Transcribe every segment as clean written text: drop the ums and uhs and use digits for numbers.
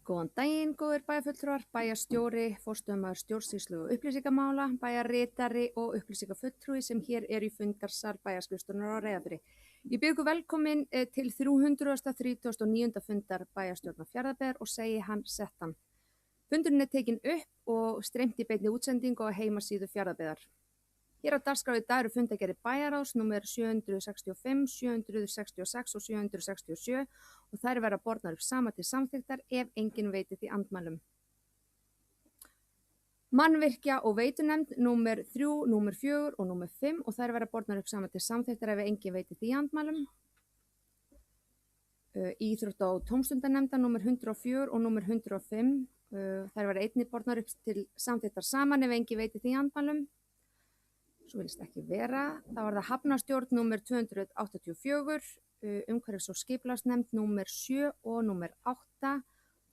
Góðan daginn, góðir bæjarfulltrúar, bæjarstjóri, forstöðumaður stjórnsýslu og upplýsingamála, bæjarritari og upplýsingafulltrúi sem hér er í fundarsal bæjarskrifstofunnar á Reyðarfirði. Ég bið ykkur velkomin til 339. fundar bæjarstjórnar Fjarðabyggðar og segi hann settan. Fundurinn er tekin upp og streymt í beinni útsendingu á heimasíðu Fjarðabyggðar. Hér á dagskrá í dag eru fundargerðir bæjarráðs númer 765, 766 og 767 og þær verða bornar upp saman til samþykktar ef enginn veitir því andmælum. Mannvirkja og veitunefnd númer 3, númer 4 og númer 5 og þær verða bornar upp saman til samþykktar ef enginn veitir því andmælum. Íþrótta- og tómstundanemnda númer 104 og númer 105 þær verða einnig bornar upp til samþykktar saman ef enginn veitir því andmælum. Svo vilist ekki vera. Það var það hafnarstjórn númer 284, umhverfis- og skipulagsnefnd númer 7 og númer 8.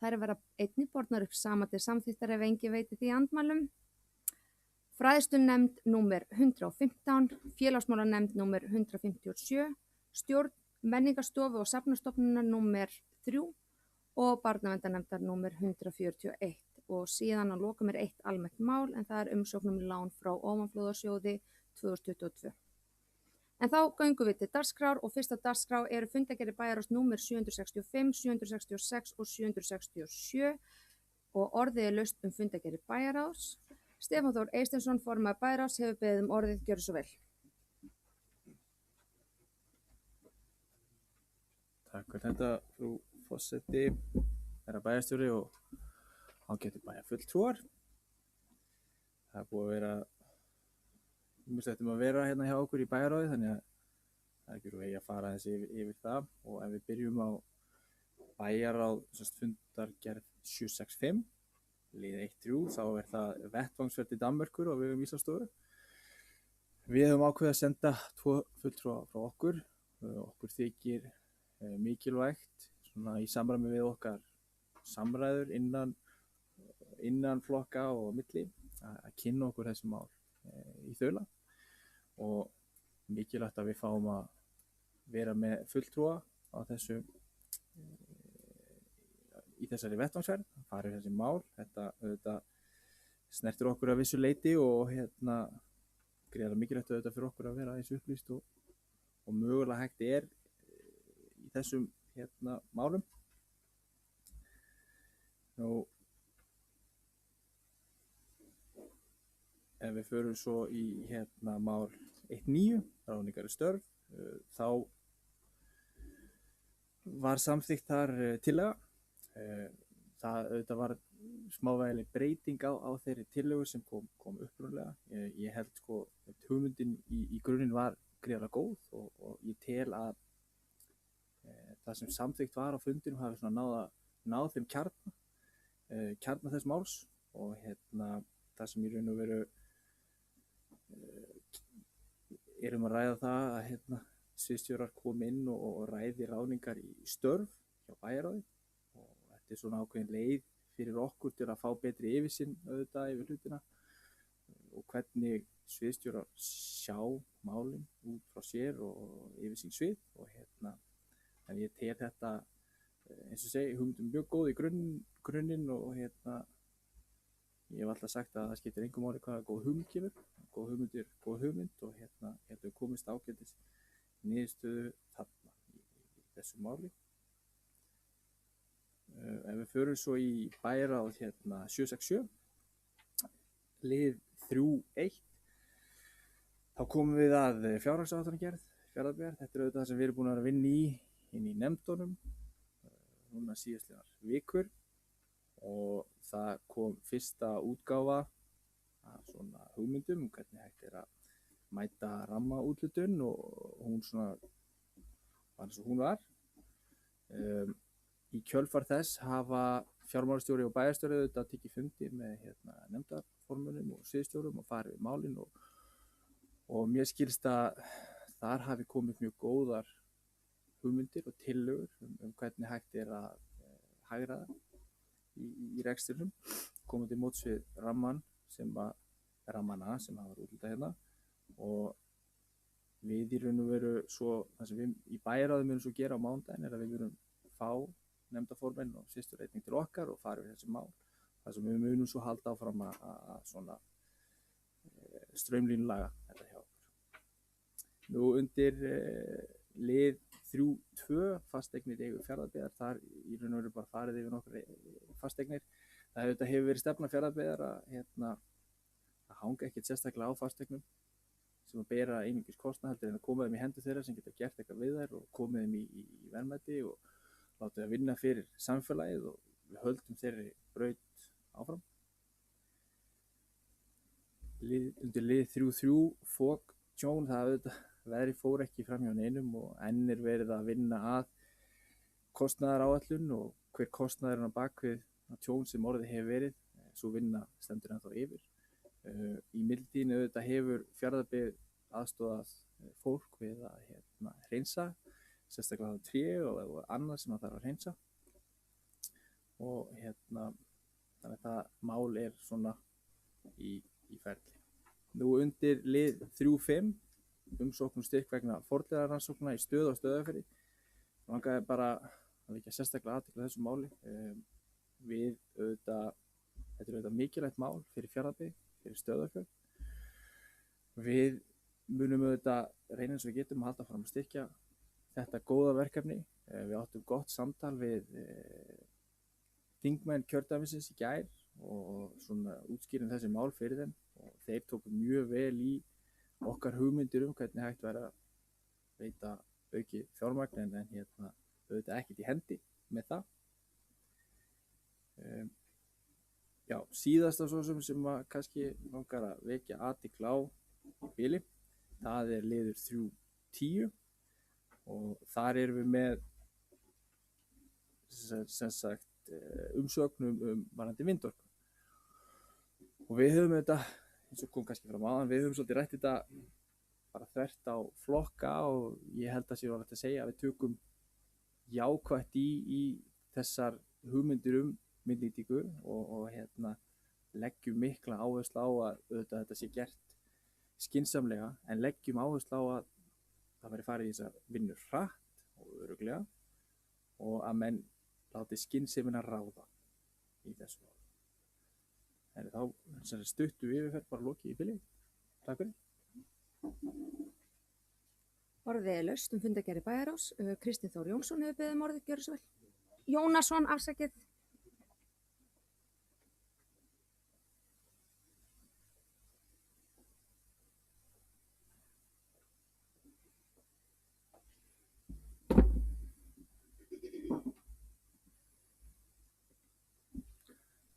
Þær verða einnig bornar upp saman til samþykktar ef enginn veitir því andmælum. Fræðslunefnd númer 115, félagsmálanefnd númer 157, stjórn menningarstofu og safnastofnunar númer 3 og barnaverndarnefndar númer 141. Og síðan að lokum er eitt almennt mál en það er umsókn lán frá ofanflóðasjóði 2022. En þá göngum við til dagskrár og fyrsta dagskrá eru fundargerðir bæjarráðs númer 765, 766 og 767 og orðið er laust fundargerðir bæjarráðs. Stefán Þór Eysteinsson, formaður bæjarráðs, hefur beðið orðið, gjörðu svo vel. Takk fyrir þetta, frú forseti, herra bæjarstjóri og ágætu bæjarfulltrúar. Það er búið að vera ýmislegt að vera hérna hjá okkur í bæjarráði, þannig að það er ekki vegi að fara þessi yfir það. Og ef við byrjum á bæjarráð fundargerð 765, lið 1-3, þá er það vettvangsferð til Danmerkur og við Íslandsstofu. Við höfum ákveðið að senda 2 fulltrúa frá okkur. Okkur þykir mikilvægt svona í samræmi við okkar samræður innan flokka og milli að kynna okkur þessi mál í þaula og mikilvægt að við fáum að vera með fulltrúa á í þessari vettvangsferð, fara í þessi mál. Þetta snertir okkur að vissu leyti og greiðlega mikilvægt auðvitað fyrir okkur að vera eins upplýst og mögulega hægt er í þessum málum. Nú, ef við förum svo í mál 1.9, ráðningar í störf, þá var samþykkt þar tillaga. Það var smávægileg breyting á þeirri tillögu sem kom upprunalega. Ég held hugmyndin í grunninn var gríðarlega góð og ég tel að það sem samþykkt var á fundinum hafi svona náð þeim kjarna þess máls og það sem í raun og veru erum að ræða það að sviðsstjórar komi inn og ræði ráðningar í störf hjá bæjarráði og þetta er svona ákveðin leið fyrir okkur til að fá betri yfirsýn auðvitað yfir hlutina og hvernig sviðsstjórar sjá málin út frá sér og yfir sín svið og en ég tel þetta eins og segi hugmyndum mjög góð í grunninn og ég hef alltaf sagt að það skiptir engu máli hvaða góð hugmynd kemur. Góð hugmynd er góð hugmynd og við komist ágætis niðurstöðu þarna í þessu máli. Ef við förum svo í bæjarráð 767, lið 3.1, þá komum við að fjárhagsáætlanagerð Fjarðabyggðar. Þetta er auðvitað það sem við erum búin að vinna inn í nefndunum núna síðastliðnar vikur og það kom fyrsta útgáfa af svona hugmyndum hvernig hægt er að mæta rammaúthlutun og hún svona var eins og hún var. Í kjölfar þess hafa fjármálastjóri og bæjarstjóri auðvitað tekið fundi með nefndarformönnum og sviðsstjórum og farið við málin og mér skilst að þar hafi komið mjög góðar hugmyndir og tillögur hvernig hægt er að hagræða í rekstrinum, koma til móts við rammana sem hafa úthlutað og við í raun og veru svo það sem við í bæjarráði munum svo gera á mánudaginn er að við munum fá nefndaformenn og systur einnig til okkar og fara við þessi mál. Það sem við munum svo halda áfram að svona straumlínulaga þetta hjá okkur. Nú undir lið 3.2 fasteignir í eigu Fjarðabyggðar, þar í raun og veru bara farið yfir nokkrar fasteignir. Það hefur verið stefna Fjarðabyggðar að hanga ekkert sérstaklega á fasteignum sem að bera einungis kostnað heldur en að koma þeim í hendur þeirra sem geta gert eitthvað við þær og komið þeim í verðmæti og látið að vinna fyrir samfélagið og við höldum þeirri braut áfram. Undir lið 3.3 fók tjón, það auðvitað veðri fór ekki fram hjá neinum og enn verið að vinna að kostnaðaráætlun og hver kostnaðurinn á bakvið tjón sem orðið hefur verið, svo vinna stendur ennþá yfir. Í millitíðinni auðvitað hefur Fjarðabyggð aðstoðað fólk við að hreinsa, sérstaklega tré og annað sem það þarf að hreinsa og þannig að það mál svona í ferli. Nú undir lið 3.5 umsókn styrk vegna fornleifarannsókna í Stöð og Stöðvarfirði. Langaði bara að vekja sérstaklega athygli á þessu máli. Þetta er auðvitað mikilvægt mál fyrir Fjarðabyggð, fyrir Stöðvarfjörð. Við munum auðvitað reyna eins og við getum að halda fram að styrkja þetta góða verkefni. Við áttum gott samtal við þingmenn kjördæmisins í gær og svona útskýrum þessi mál fyrir þeim og þeir tóku mjög vel í okkar hugmyndir hvernig hægt væri að veita aukið fjármagn en auðvitað ekkert í hendi með það. Já, síðasta svo sem að kannski langar að vekja athygli á í bili, það er liður 3.10 og þar erum við með sem sagt umsögnum varðandi vindorku. Og við höfum þetta, eins og kom kannski fram áðan, við höfum svolítið rætt þetta bara þvert á flokka og ég held að sé var hægt að segja að við tökum jákvætt í þessar hugmyndir vindnýtingu og leggjum mikla áherslu á að auðvitað þetta sé gert skynsamlega en leggjum áherslu á að það verði farið í þessar vinnur hratt og örugglega og að menn láti skynsemina ráða í þessu máli. En þá stuttu við yfirferð bara lokið í bili. Takk fyrir. Orðið er laust fundargerð bæjarráðs. Kristinn Þór Jónsson hefur beðið orðið, gjörðu svo vel. Jónasson, afsakið.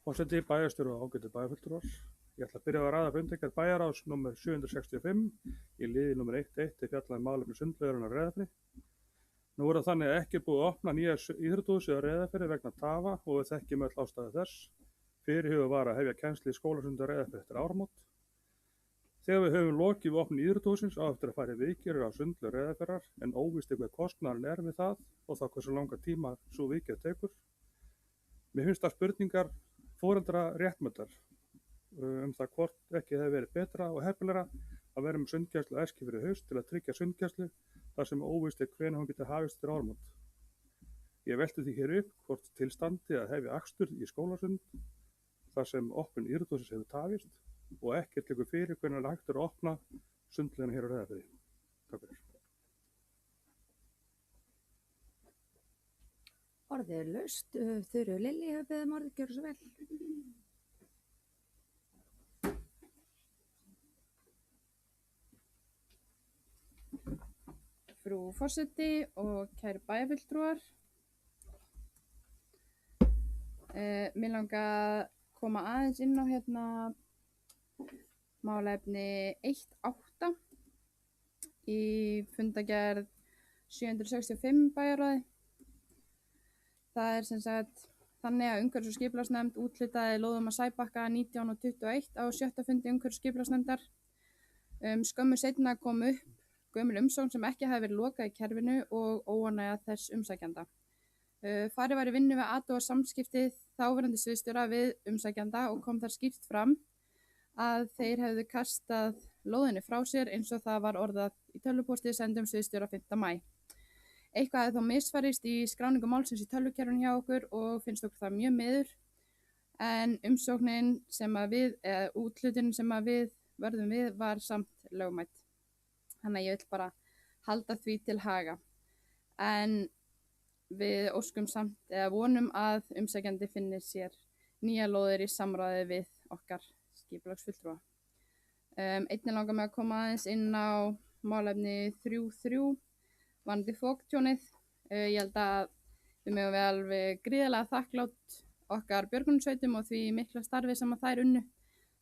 Forseti, bæjarstjóri og ágætu bæjarfulltrúar. Ég ætla að byrja að ræða fundargerð bæjarráðs nr. 765 í liði nr. 1.1 til fjalla málefni sundlaugarinnar á Reyðarfirði. Nú er það þannig að ekki er búið að opna nýja íþróttahúsið á Reyðarfirði vegna tafa og við þekkjum öll ástæðu þess. Fyrirhugað var að hefja kennslu í skólasundi á Reyðarfirði eftir áramót. Þegar við höfum lokið við opnun íþróttahússins á eftir að fara í viðgerðir á sundlaug Reyðarfjarðar en óvíst hver kostnaðurinn er við það og þá hversu langa tíma sú viðgerð tekur. Mér finnst það spurningar foreldra réttmætar það hvort ekki hefði verið betra og heppilegra að vera með sundkærslu æski fyrir haust til að tryggja sundkærslu þar sem óvíst hvenær hún geti hafist fyrir áramót. Ég velti því hér upp hvort til standi að hefja akstur í skólasund þar sem opnun íþróttahússins hefur tafist og ekkert liggur fyrir hvenær hægt er að opna sundlaugina hér á Reyðarfirði. Takk fyrir. Orðið er laust. Þuru Lilli hefur beðið orðið, gjörðu svo vel. Frú forseti og kæru bæjarfulltrúar. Mér langar að koma aðeins inn á málefni 1.8 í fundargerð 765 bæjarráði. Það er sem sagt þannig að umhverfis- og skipulagsnefnd úthlutaði lóðum að Sæbakka 19 og 21 á 7. fundi umhverfis- og skipulagsnefndar. Skömmu seinna kom upp gömul umsókn sem ekki hafi verið lokað í kerfinu og óánægja þess umsækjanda. Farið var í vinnu við athuga samskipti þáverandi sviðsstjóra við umsækjanda og kom þar skýrt fram að þeir hefðu kastað lóðinni frá sér eins og það var orðað í tölvupósti sendum sviðsstjóra 5. maí. Eitthvað hefði þó misfarist í skráningu málsins í tölvukerfinu hjá okkur og finnst okkur það mjög miður. En umsóknin sem að við, eða úthlutunin sem að við verðum við var samt lögmætt. Þannig að ég vil bara halda því til haga. En við óskum samt, eða vonum að umsækjandi finni sér nýja lóðir í samráði við okkar skipulagsfulltrúa. Einnig langar mig að koma aðeins inn á málefni 3.3 varðandi foktjónið. Ég held að við megum við alveg gríðarlega þakklátt okkar björgunarsveitum og því mikla starfi sem að þær unnu.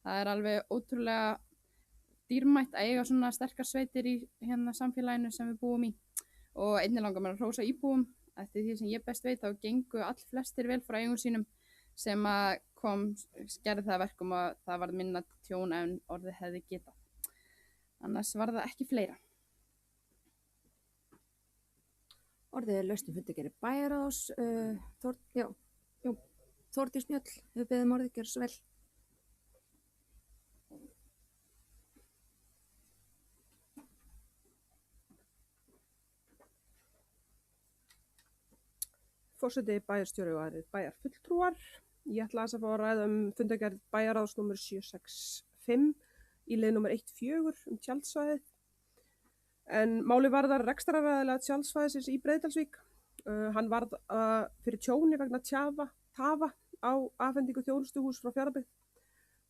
Það er alveg ótrúlega dýrmætt að eiga svona sterkar sveitir í samfélaginu sem við búum í. Og einnig langar mér að hrósa íbúum. Eftir því sem ég best veit þá gengu all flestir vel frá eigum sínum sem að gerði það verkum að það var minna tjón en orðið hefði getað. Annars var það ekki fleira. Orðið er laust fundargerð bæjarráðs. Þórdís Mjöll hefur beðið orðið, gjörðu svo vel. Forseti, bæjarstjóri og aðrir bæjarfulltrúar. Ég ætla að fá að ræða fundargerð bæjarráðs nr. 765 í lið nr. 1.4 tjaldsvæðið. En máli varðar rekstraraðila tjaldsvæðisins í Breiðdalsvík. Hann varð fyrir tjóni vegna tafa á afhendingu þjónustuhús frá Fjarðabyggð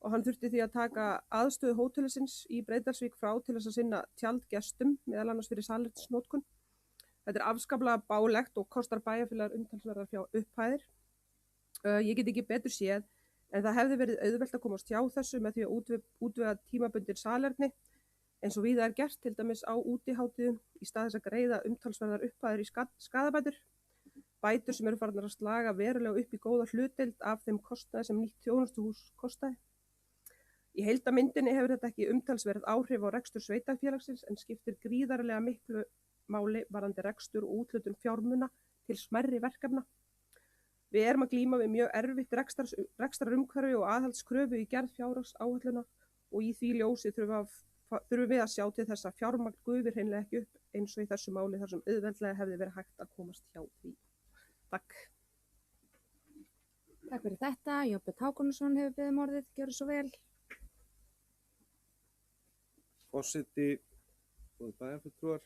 og hann þurfti því að taka aðstöðu hótelisins í Breiðdalsvík frá til þess að sinna tjaldgestum, meðal annars fyrir salernisnotkun. Þetta er afskaplega bálegt og kostar bæjarfélagar umtalsverðar upphæðir. Ég get ekki betur séð en það hefði verið auðvelt að komast hjá þessu með því að útvega tímabundin salerni eins og víða er gert, til dæmis á útihátíðum, í stað þess að greiða umtalsverðar upphæðir í skaðabætur. Bætur sem eru farnar að slaga verulega upp í góða hlutdeild af þeim kostnaði sem nýtt þjónustuhús kostaði. Í heildarmyndinni hefur þetta ekki umtalsverð áhrif á rekstur sveitarfélagsins en skiptir gríðarlega miklu máli varðandi rekstur og úthlutun fjármuna til smærri verkefna. Við erum að glíma við mjög erfitt rekstrarumhverfi og aðhaldskröfu í gerð fjárhagsáætlana og í því ljósi þurfum við að sjá til þess að fjármagn gufi hreinlega ekki upp eins og í þessu máli þar sem auðveldlega hefði verið hægt að komast hjá því. Takk. Takk fyrir þetta. Jón Björn Hákonarson hefur beðið orðið, gjörðu svo vel. Forseti og bæjarfulltrúar.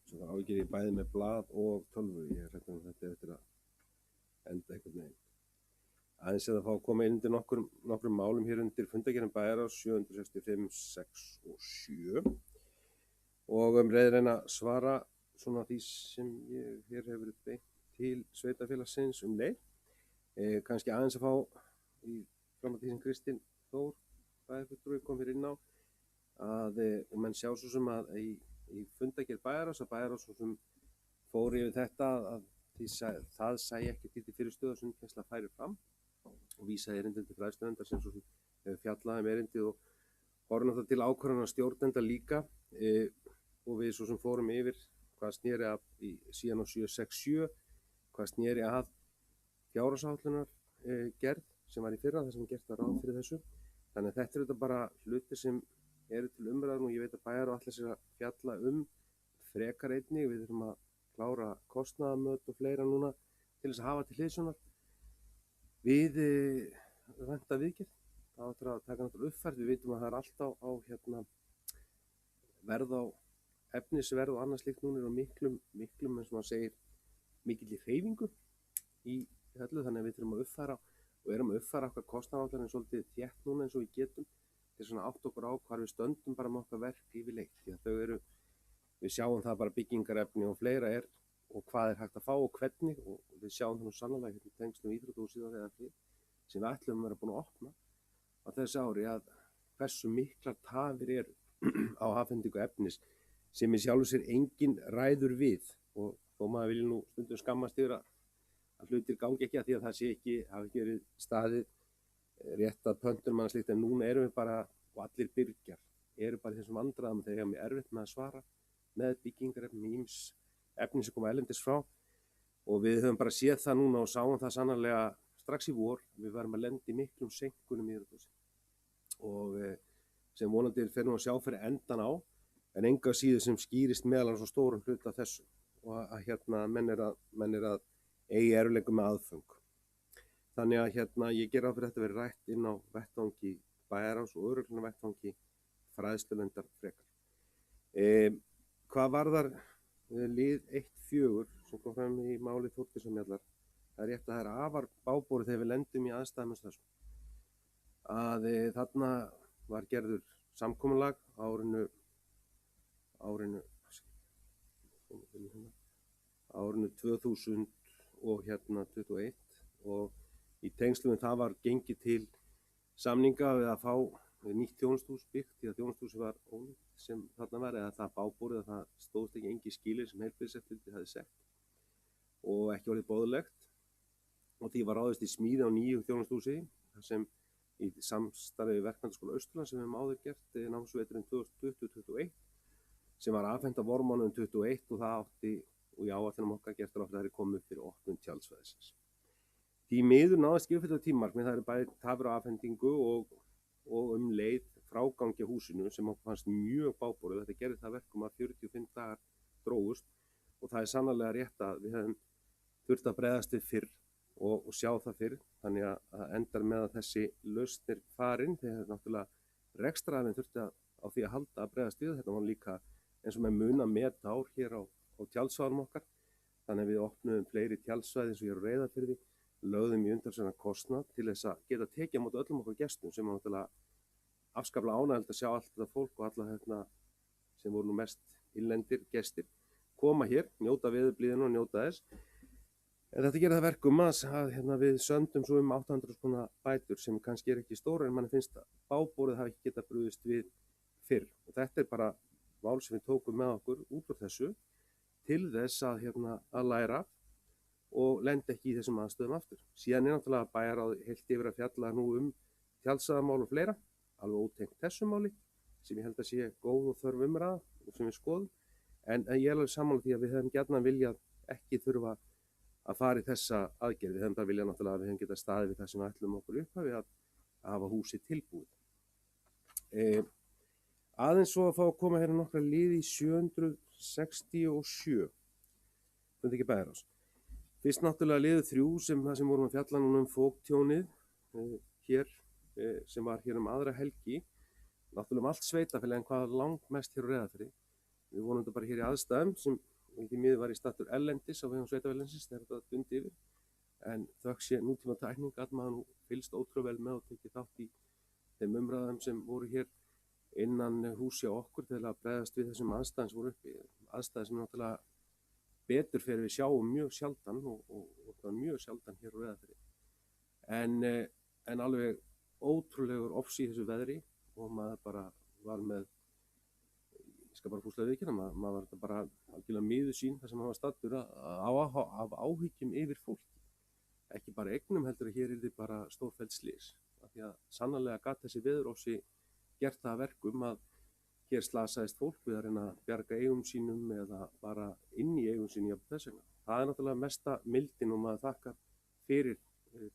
Svo áhyggjur ég bæði með blað og tölvu. Ég er hræddur þetta eftir að enda einhvern veginn. Aðeins að fá að koma inn undir nokkrum málum hér undir fundargerðin bæjarráðs 765, 6 og 7 og reyna að svara svona því sem hér hefur verið beint til sveitarfélagsins leið. Kannski aðeins að fá í framhald því sem Kristín Þór bæjarfulltrúi kom hér inn á að og menn sjá svo sem að í fundargerð bæjarráðs að bæjarráðs svo sem fór yfir þetta að það sæi ekki til fyrirstöðu að sundkennsla færi fram og vísaði erindin til fræðslunefndar sem svo sem fjallaði erindið og horfum það til ákvarðana stjórnenda líka og við svo sem fórum yfir hvað sneri að síðan á 767, hvað sneri að fjárhagsáætlunar gerð sem var í fyrra þar sem gert var ráð fyrir þessu. Þannig að þetta er þetta bara hluti sem eru til umræðan og ég veit að bæjar og allir sér að fjalla frekar einnig. Við þurfum að klára kostnaðamöt og fleira núna til þess að hafa til hliðsjónar. Við vænta viðgerð, það áttur að taka náttúrulega uppfært, við vitum að það er alltaf á verð á efnisverð og annað slíkt núna er á miklum eins og maður segir mikilli hreyfingu í hellu, þannig að við þurfum að uppfæra og erum að uppfæra okkar kostnaðaáætlanir svolítið þétt núna eins og við getum til svona átt okkur á hvar við stöndum bara með okkar verk yfirleitt, því að við sjáum það bara byggingarefni og fleira og hvað er hægt að fá og hvernig og við sjáum það nú sannlega hérna tengslum íþróttahúsið og þegar því sem við ætlum að vera búin að opna á þessu ári að hversu miklar tafir eru á afhendingu efnis sem í sjálfu sér engin ræður við og þó maður vilja nú stundum skammast yfir að hlutir gangi ekki að því að það hafi ekki verið staðið rétt að pöntunum annars líkt en núna erum við bara og allir byrgjar eru bara þessum vandræðum þegar ég er erfitt með að svara með byggingarefni ýmis efni sem koma erlendis frá og við höfum bara séð það núna og sáum það sannarlega strax í vor við varum að lenda í miklum seinkunum í þetta og sem vonandi fer nú að sjá fyrir endan á en enga síður sem skýrist meðal svo stórum hluta þessu og að hérna menn er að eigi erfiðleikum með aðföng. Þannig að hérna ég gera fyrir þetta verið rætt inn á vettvangi bæjarráðs og örugglega vettvangi fræðslunefndar frekar. Hvað varðar lið 1-4 sem kom fram í máli Þórdísar, það er rétt að það er afar báborið þegar við lendum í aðstæðum eins og þessum. Að þarna var gerður samkomulag árinu 2000 og 21 og í tengslum við það var gengið til samninga við að fá nýtt þjónustús byggt því að þjónustúsi var ónýtt sem þarna var eða það báborið að það stóðst ekki engi skilir sem heilbrigðiseftirlitið hafði sett og ekki orðið boðlegt og því var ráðist í smíði á nýju þjónustúsi sem í samstarfi við Verkmenntaskóla Austurlands sem við höfum áður gert námsveturinn 2020-2021 sem var afhent á vormánuðum 21 og það átti og í áætlunum okkar gert ráð fyrir að það er komið fyrir opnun tjaldsvæðisins. Því miður náðist ekki uppfylla tímamarkmið, það eru bæði tafir á afhendingu og leið frágangi á húsinu sem okkur fannst mjög báborið. Þetta gerði það verkum að 45 dagar drógust og það er sannarlega rétt að við hefum þurft að bregðast við fyrr og sjá það fyrr. Þannig að endar með að þessi lausnir farin þegar náttúrulega rekstraraðilinn þurfti á því að halda að bregðast við. Þetta var líka eins og með muna metár hér á tjaldsvæðum okkar. Þannig að við opnuðum fleiri tjaldsvæði eins og hér á Reyðarfirði, lögðum í umtalsverðan kostnað til þess að geta tekið á móti öllum okkar gestum sem var náttúrulega afskaplega ánægjulegt að sjá allt þetta fólk og alla sem voru nú mest innlendir gestir koma hér, njóta veðurblíðuna og njóta þess. En þetta gerir það verkum að við söndum svo 800 króna bætur sem kannski ekki stóra en manni finnst að báborið hafi ekki getað brugðist við fyrr. Og þetta bara mál sem við tókum með okkur út úr þessu til þess að læra og lendi ekki í þessum aðstöðum aftur. Síðan náttúrulega bæjarráð heilt yfir að fjalla nú tjaldstæðamál og fleira, alveg ótengt þessu máli, sem ég held að sé góð og þörf umræða og sem við skoðum. En ég er alveg sammála því að við hefum gjarnan viljað ekki þurfa að fara í þessa aðgerð. Við hefum bara viljað náttúrulega að við hefum getað staðið við það sem við ætlum okkur upphafi að hafa húsið tilbúið. Aðeins svo að fá að koma hérna nokkra lið í 767, fundi ekki bæjarráðs. Fyrst náttúrulega liður 3 sem vorum að fjalla núna fóktjónið hér sem var hér aðra helgi. Náttúrulega allt sveitafélag en hvað langmest hér á Reyðarfirði. Við vonum þetta bara hér í aðstæðum sem ekki miður var í stattur ellendis á vegum sveitafélagsins þegar þetta dundi yfir. En þökk sé nútíma tækning að maður nú fylgst ótrúlega vel með og tekið þátt í þeim umræðum sem voru hér innan húsi á okkur til að bregðast við þessum aðstæðum sem voru uppi. Aðstæði sem náttúrulega betur fyrir við sjáum mjög sjaldan og það var mjög sjaldan hér á Reyðarfirði. En alveg ótrúlegur ofs í þessu veðri og maður bara var með, ég skal bara fúslega viðkynna, maður var þetta bara algjörlega miður sín þar sem hann var staddur af áhyggjum yfir fólki. Ekki bara eignum heldur að hér yrði bara stórfelld slys. Því að sannarlega gat þessi veðurofsi gert það að verkum að hér slasaðist fólk við að reyna að bjarga eigum sínum eða bara inn í eigum sínum jafnvel þess vegna. Það er náttúrulega mesta mildin og maður þakkar fyrir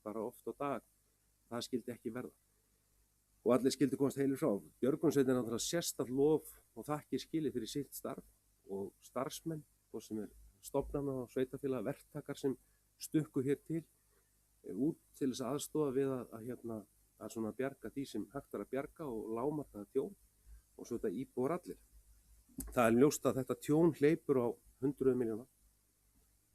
bara oft á dag. Það skildi ekki verða. Og allir skildi komast heilir frá. Björgunarsveitin er náttúrulega sérstakt lof og þakkir skilið fyrir sitt starf og starfsmenn, hvort sem stofnana og sveitafélaga, verktakar sem stukku hér til út til þess aðstofa við að svona bjarga því sem hægt er að bjarga og lágmarka það tjón og svo þetta íbúar allir. Það er ljóst að þetta tjón hleypur á 100 milljóna.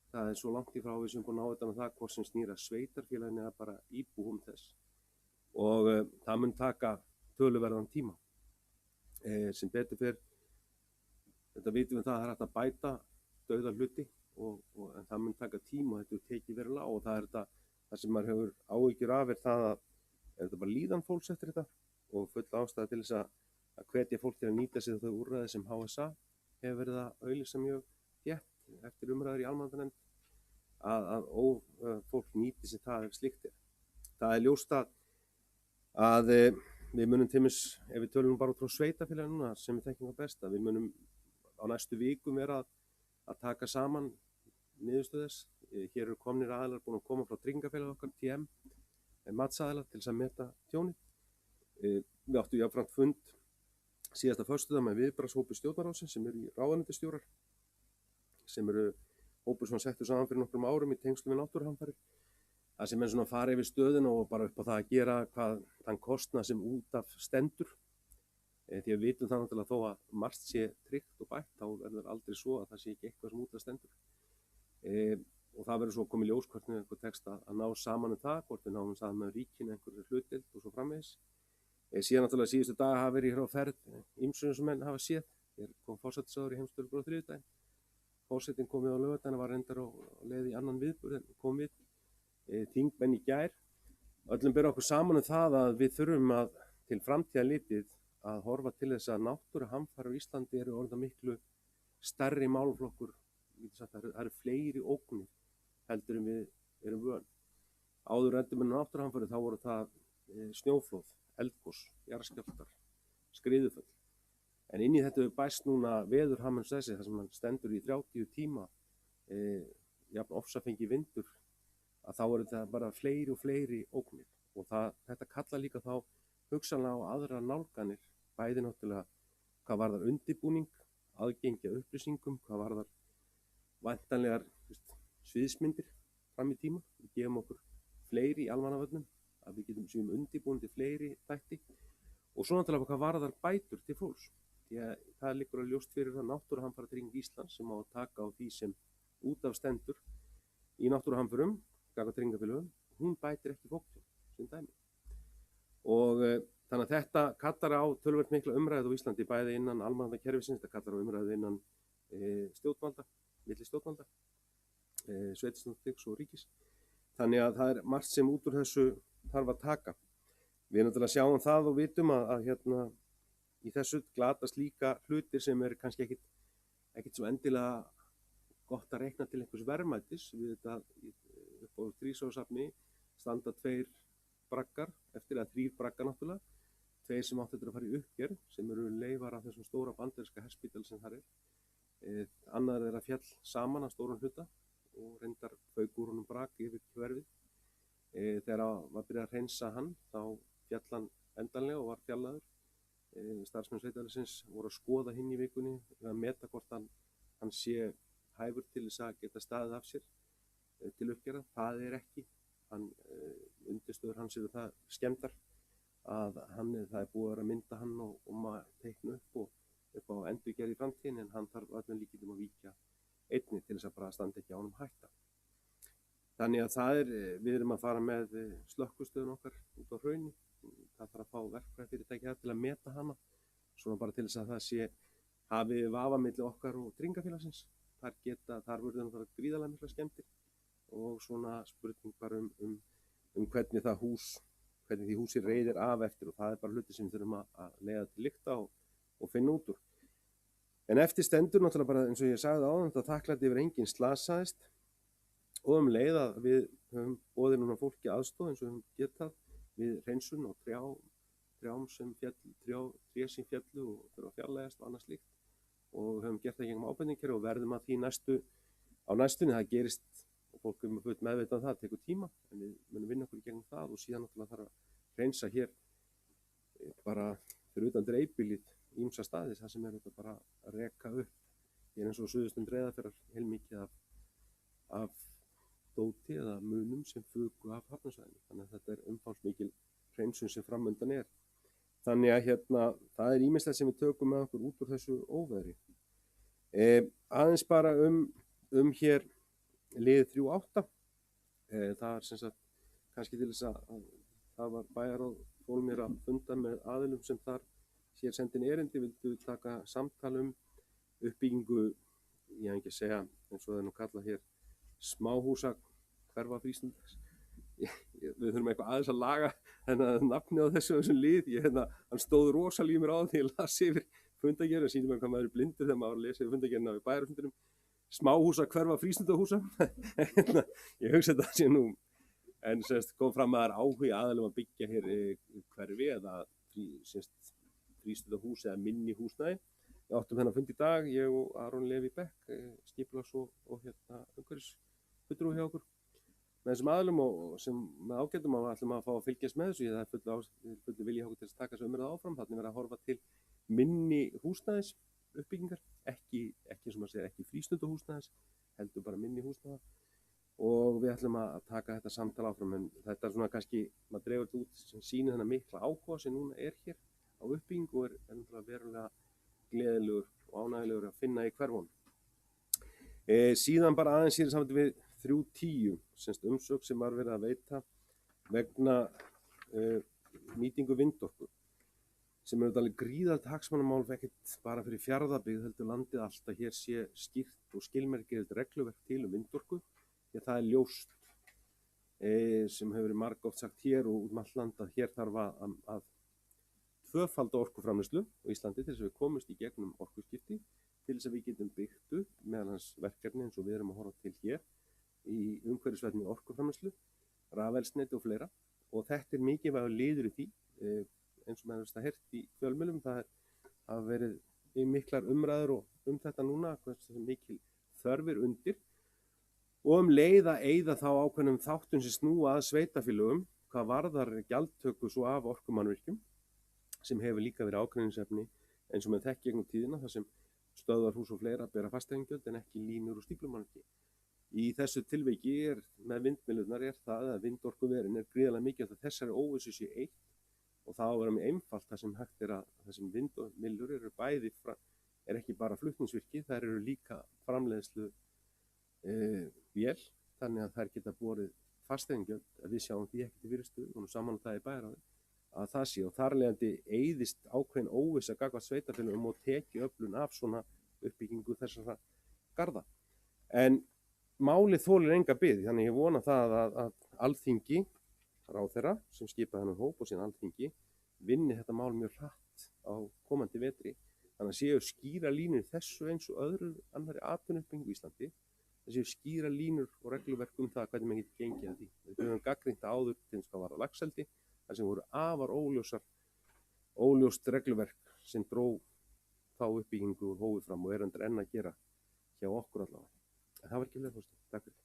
Það er svo langt í frá við sem búin að ná þetta með það hvort sem snýra sveitarfélaginu eða bara íbúum þess. Og það mun taka töluverðan tíma. Sem betur fer, þetta vitum við það er hægt að bæta dauða hluti en það mun taka tíma og þetta tekið verulega og það er þetta, það sem maður hefur áhyggjur af er það að þetta bara líðan fólks eftir þetta og full ástæða til þess að hvetja fólk til að nýta sig þau úrræði sem HSA hefur verið að auglýsa mjög þétt eftir umræður í almannavarnanefnd að fólk nýti sig það ef slíkt er. Það er ljóst að við munum til dæmis, ef við tölum bara út frá sveitafélaginu sem við þekkjum það best, að við munum á næstu vikum vera að taka saman niðurstöðu þess. Hér eru komnir aðilar búin að koma frá tryggingafélagi okkar, TM, matsaðilar til þess að meta tjónið. Við áttum jafnframt fund síðasta föstudag með viðbragðshópi stjórnarráðsins sem eru í ráðuneytisstjórar sem eru hópur sem settur saman fyrir nokkrum árum í tengslum við náttúruhamfarir. Það sem menn svona fara yfir stöðuna og bara upp á það að gera hvað þann kostnað sem út af stendur. Því að við vitum það náttúrulega þó að margt sé tryggt og bætt, þá verður aldrei svo að það sé ekki eitthvað sem út af stendur. Og það verður svo komið ljós hvort við einhver tekst að ná saman það, hvort við náum saman með ríkinu einhverju hlutdeild og svo framvegis. Síðan náttúrulega síðustu daga hafa verið hér á ferð ýmsum sem menn hafa séð. Hér kom forsætisráðherra í heimstöðubröð á þriðjudaginn. Forsetinn kom við á laugardaginn, var reyndar á leið í annan viðburð en kom við. Þingmenn í gær. Öllum ber okkur saman það að við þurfum að til framtíðar litið að horfa til þess að náttúruhamfarir á Íslandi eru orðið miklu stærri málaflokkur. Það eru fleiri ógnir heldur en við erum vön. Áður ræddum við náttúruhamfarir, þá voru það snjóflóð, eldgos, jarðskjálftar, skriðuföll. En inn í þetta hefur bæst núna veðurhamurs þessi, þar sem hann stendur í 30 tíma, jafn ofsafengi vindur, að þá eru þetta bara fleiri og fleiri ógnir. Og þetta kallar líka þá hugsanlega á aðra nálganir, bæði náttúrulega hvað varðar undirbúning, aðgengja upplýsingum, hvað varðar væntanlegar sviðsmyndir fram í tíma. Við gefum okkur fleiri í almannavörnum, að við getum séum undirbúin til fleiri þætti. Og svo náttúrulega hvað varðar bætur til fólks. Því að það liggur að ljóst fyrir það Náttúruhamfaratrygging Íslands sem á að taka á því sem út af stendur í náttúruhamförum, gagnvart tryggingafélögum, hún bætir ekki fólktjón sem dæmi. Og þannig að þetta kallar á töluvert mikla umræðu á Íslandi, bæði innan almannakerfisins, þetta kallar á umræðu innan stjórnvalda, milli stjórnvalda, sveitarstjórnarstigs og ríkis. Þannig að það er margt sem út úr þessu þarf að taka. Við náttúrulega sjáum það og vitum að í þessu glatast líka hlutir sem er kannski ekkit svo endilega gott að reikna til einhvers verðmætis. Við þetta upp á Þrísárssafni standa 2 braggar, eftir að 3 braggar náttúrulega, 2 sem áttu að fara í uppgerð, sem eru leifar af þessum stóra bandaríska herspítal sem þar er. Annar er að fjall saman að stóran hluta og reyndar fauk úr honum brak yfir hverfið. Þegar var byrjað að hreinsa hann, þá fjall hann endanlega og var fjallaður. Starfsmenn sveitarfélagsins voru að skoða hinn í vikunni að meta hvort hann sé hæfur til þess að geta staðið af sér til uppgerðar. Það er ekki. Undirstöður hans eru það skemmdar að það er búið að vera að mynda hann og maður teikna upp á endurgerð í framtíðin, en hann þarf öllum líkindum að víkja einnig til þess að bara standa ekki á honum hætta. Þannig að við erum að fara með slökkvistöðun okkar út á Hrauni. Það þarf að fá verkfræðifyrirtæki til að meta hana, svona bara til þess að það hafi vafa milli okkar og tryggingafélagsins. Þar verður það gríðarlega mikla skemmdir og svona spurning bara hvernig því húsi reiðir af eftir, og það er bara hluti sem við þurfum að leiða til lykta og finna út úr. En eftir stendur náttúrulega bara eins og ég sagði áðan, þetta þakklæti yfir enginn slasaðist, og leið að við höfum boðið núna fólki aðstoð eins og við höfum getað við hreinsun og trjám sem tré sem fjallu og þurfa að fjarlægjast og annað slíkt, og við höfum gert það gegnum ábendingar og verðum að því á næstunni. Það gerist og fólk er fullt meðvitað það tekur tíma, en við munum vinna okkur gegnum það, og síðan náttúrulega þarf að hreinsa hér bara fyrir utan dreifbýlið ýmsa staði, það sem þetta bara að reka upp. Ég eins og Suðurströnd Reyðarfjarðar heilmikið af dóti eða munum sem fuku af hafnarsvæðinu, þannig að þetta er umfangsmikil hreinsun sem framundan er. Þannig að það er ýmislegt sem við tökum með okkur út úr þessu óveðri. Aðeins bara hér lið 3.8. Það er sem sagt kannski til þess að það var bæjarráð fól mér að funda með aðilum sem þar sér sendin erindi, vildu taka samtal uppbyggingu, ég hef ekki að segja eins og það er nú kallað hér, smáhúsa hverfa frístundags. Við þurfum eitthvað aðeins að laga nafni á þessum lið. Hann stóð rosalíu mér á því ég las yfir fundagerð, sýndi mér hvað maður er blindur þegar maður var að lesa yfir fundagerðina við bæjarfundinum. Smáhúsa hverfa frístundahúsa. Ég hugsa þetta sé nú, en kom fram að það er áhugi aðalum að byggja hér hverfi eða frístundahús eða minni húsnæði. Við áttum þennan fund í dag, ég og Aron Leví Beck, skipulags og umhverfisfulltrúi hjá okkur með þessum aðilum, og sem með ágætum ætlum að fá að fylgjast með þessu. Það er fullu vilji hjá okkur til að taka þessu umræðu áfram. Þannig verið að horfa til minni húsnæðis uppbyggingar, ekki eins og maður segir, ekki frístundahúsnæðis, heldur bara minni húsnæða. Og við ætlum að taka þetta samtal áfram, en þetta er svona kannski, maður dregur þetta út sem sýnir þennan mikla áhuga sem núna er hér á uppbyggingu og er verulega gleðilegur og ánægilegur að finna í hverfum. Síðan bara aðeins hér saman við 310, semst umsögn sem var verið að veita vegna nýtingu vindorku, sem er alveg gríðarlegt hagsmunamál ekkert bara fyrir Fjarðabyggð heldur landið allt, að hér sé skýrt og skilmerkilegt regluverk til vindorku. Því það er ljóst, sem hefur verið margoft sagt hér og út um allt land, að hér þarf að tvöfalda orkuframleiðslu á Íslandi til þess að við komumst í gegnum orkuskipti, til þess að við getum byggt upp meðal hans verkefni eins og við erum að horfa til hér í umhverfisvænni orkuframleiðslu, rafeldsneyti og fleira. Og þetta er mikilvægur liður í því, eins og maður hefur heyrt í fjölmiðlum, það hafa verið miklar umræður um þetta núna, hversu mikil þörfir undir, og leið að eyða þá ákveðnum þáttum sem snúa að sveitarfélögum hvað varðar gjaldtöku svo af orkumannvirkjum, sem hefur líka verið ágreiningsefni eins og með þekki gegnum tíðina, þar sem stöðvarhús og fleira bera fasteignagjöld en ekki línur og stíflumannvirki. Í þessu tilveiki með vindmyllurnar er það að vindorkuverin er gríðarlega mikið að þessari óvissu sé eitt, og það á að vera með einfalt það sem hægt er að þessum vindmyllur eru bæði er ekki bara flutningsvirki, þær eru líka framleiðslu vél, þannig að þær geta borið fasteignagjöld, að við sjáum því ekki til fyrirstuð og saman það í bæjarráði að það sé, og þar leiðandi eyðist ákveðin óvissa gagnvart sveitarfélögum og tekjuöflun af svona uppbyggingu þessara garða. En málið þolir enga bið, þannig ég vona það að Alþingi, ráðherra sem skipa þennan hóp og síðan Alþingi, vinni þetta mál mjög hratt á komandi vetri, þannig að séu skýra línur þessu eins og öðru annarri atvinnuuppbyggingu í Íslandi, það séu skýra línur og regluverk það hvernig maður getur gengið að því. Við höfum gagnrýnt áður til þess að vara laxeldi, þar sem voru afar óljóst regluverk sem dró þá uppbyggingu og hófið fram og er enn að gera hjá okkur allavega. En það var ekki vel, takk fyrir.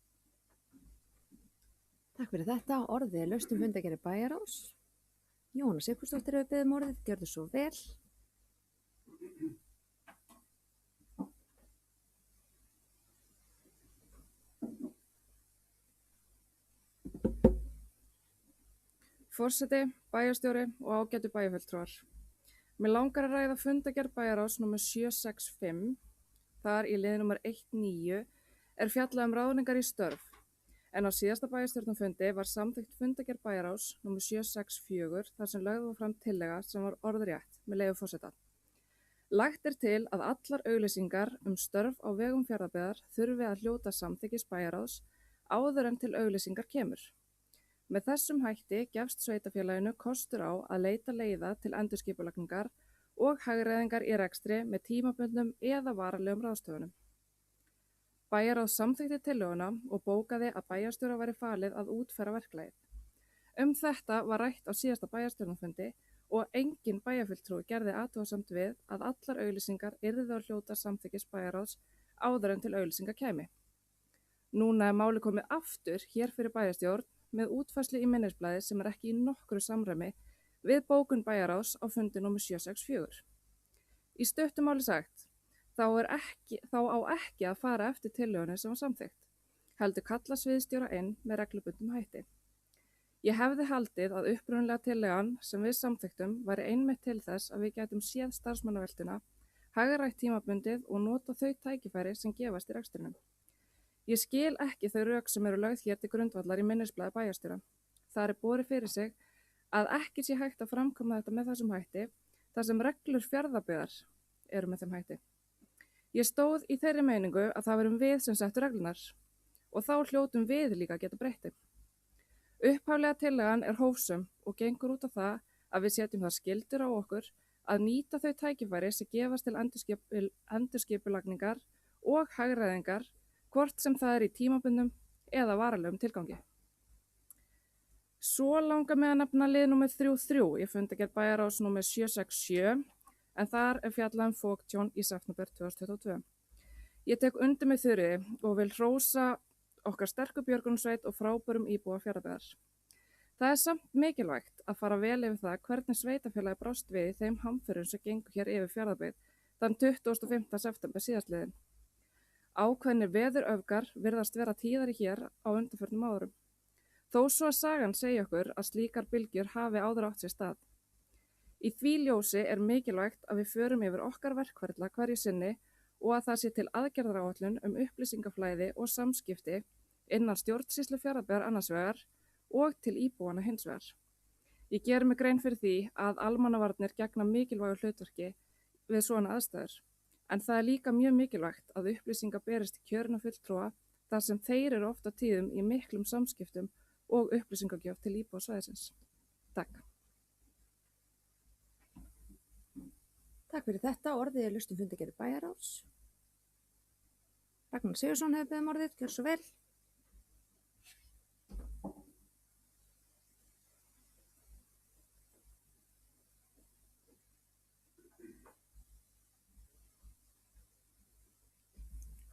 Takk fyrir þetta. Orðið er laust fundargerð bæjarráðs. Jóhanna Sigfúsdóttir hefur beðið orðið, gjörðu svo vel. Forseti, bæjarstjóri og ágætu bæjarfulltrúar. Mig langar að ræða fundargerð bæjarráðs nr. 765. Þar í lið nr. 19 er fjallað ráðningar í störf, en á síðasta bæjarstjórnarfundi var samþykkt fundargerð bæjarráðs nr. 764 þar sem lögð var fram tillaga sem var orðrétt með leyfi forseta. Lagt er til að allar auglýsingar störf á vegum Fjarðabyggðar þurfi að hljóta samþykkis bæjarráðs áður en til auglýsingar kemur. Með þessum hætti gefst sveitarfélaginu kostur á að leita leiða til endurskipulagningar og hagræðingar í rekstri með tímabundnum eða varanlegum ráðstöfunum. Bæjarráð samþykkti tillöguna og bókaði að bæjarstjóra væri falið að útfæra verklagið. Þetta var rætt á síðasta bæjarstjórnarfundi og engin bæjarfulltrúi gerði athugasemd við að allar auglýsingar yrðu að hljóta samþykkis bæjarráðs áður en til auglýsinga kæmi. Núna er máli komið aftur hér fyrir bæjarstjórn með útfærslu í minnisblaði sem er ekki í nokkru samræmi við bókun bæjarráðs á fundi nr. 764. Í stuttu máli sagt, þá á ekki að fara eftir tillögunni sem var samþykkt, heldur kalla sviðsstjóra inn með reglubundum hætti. Ég hefði haldið að upprunalega tillagan sem við samþykktum væri einmitt til þess að við gætum séð starfsmannaveltuna, hagrætt tímabundið og nota þau tækifæri sem gefast í rekstrinum. Ég skil ekki þau rök sem eru lögð hér til grundvallar í minnisblaði bæjarstjóra. Það er borið fyrir sig að ekki sé hægt að framkoma þetta með þessum hætti, þar sem reglur Fjarðabyggðar eru með þeim hætti. Ég stóð í þeirri meiningu að það verum við sem settu reglunar og þá hljótum við líka að geta breytti. Upphaflega tillagan er hófsöm og gengur út á það að við setjum það skyldur á okkur að nýta þau tækifæri sem gefast til endurskipulagningar og hagræðingar, hvort sem það er í tímabundnum eða varanlegum tilgangi. Svo langar mig að nefna lið nr. 33 í fundargerð bæjarráðs nr. 767, en þar er fjallað foktjón í september 2022. Ég tek undir með Þuríði og vil hrósa okkar sterku björgunarsveit og frábærum íbúa Fjarðabyggðar. Það er samt mikilvægt að fara vel yfir það hvernig sveitarfélagi brást við í þeim hamförum sem gengur hér yfir Fjarðabyggð þann 25. september síðastliðinn. Ákveðnir veðuröfgar virðast vera tíðari hér á undanförnum árum. Þó svo að sagan segja okkur að slíkar bylgjur hafi áður átt sér stað. Í því ljósi er mikilvægt að við förum yfir okkar verkferla hverju sinni og að það sé til aðgerðaráætlun upplýsingaflæði og samskipti innan stjórnsýslu Fjarðabyggðar annars vegar og til íbúanna hins vegar. Ég geri mig grein fyrir því að almannavarnir gegna mikilvægu hlutverki við svona aðstæður, en það er líka mjög mikilvægt að upplýsingar berist til kjörinna fulltrúa þar sem þeir eru oft á tíðum í miklum samskiptum og upplýsingagjöf til íbúa svæðisins. Takk. Takk fyrir þetta. Orðið er lustum fundargerð bæjarráðs. Ragnar Sigurðsson hefur beðið orðið. Gjör svo vel.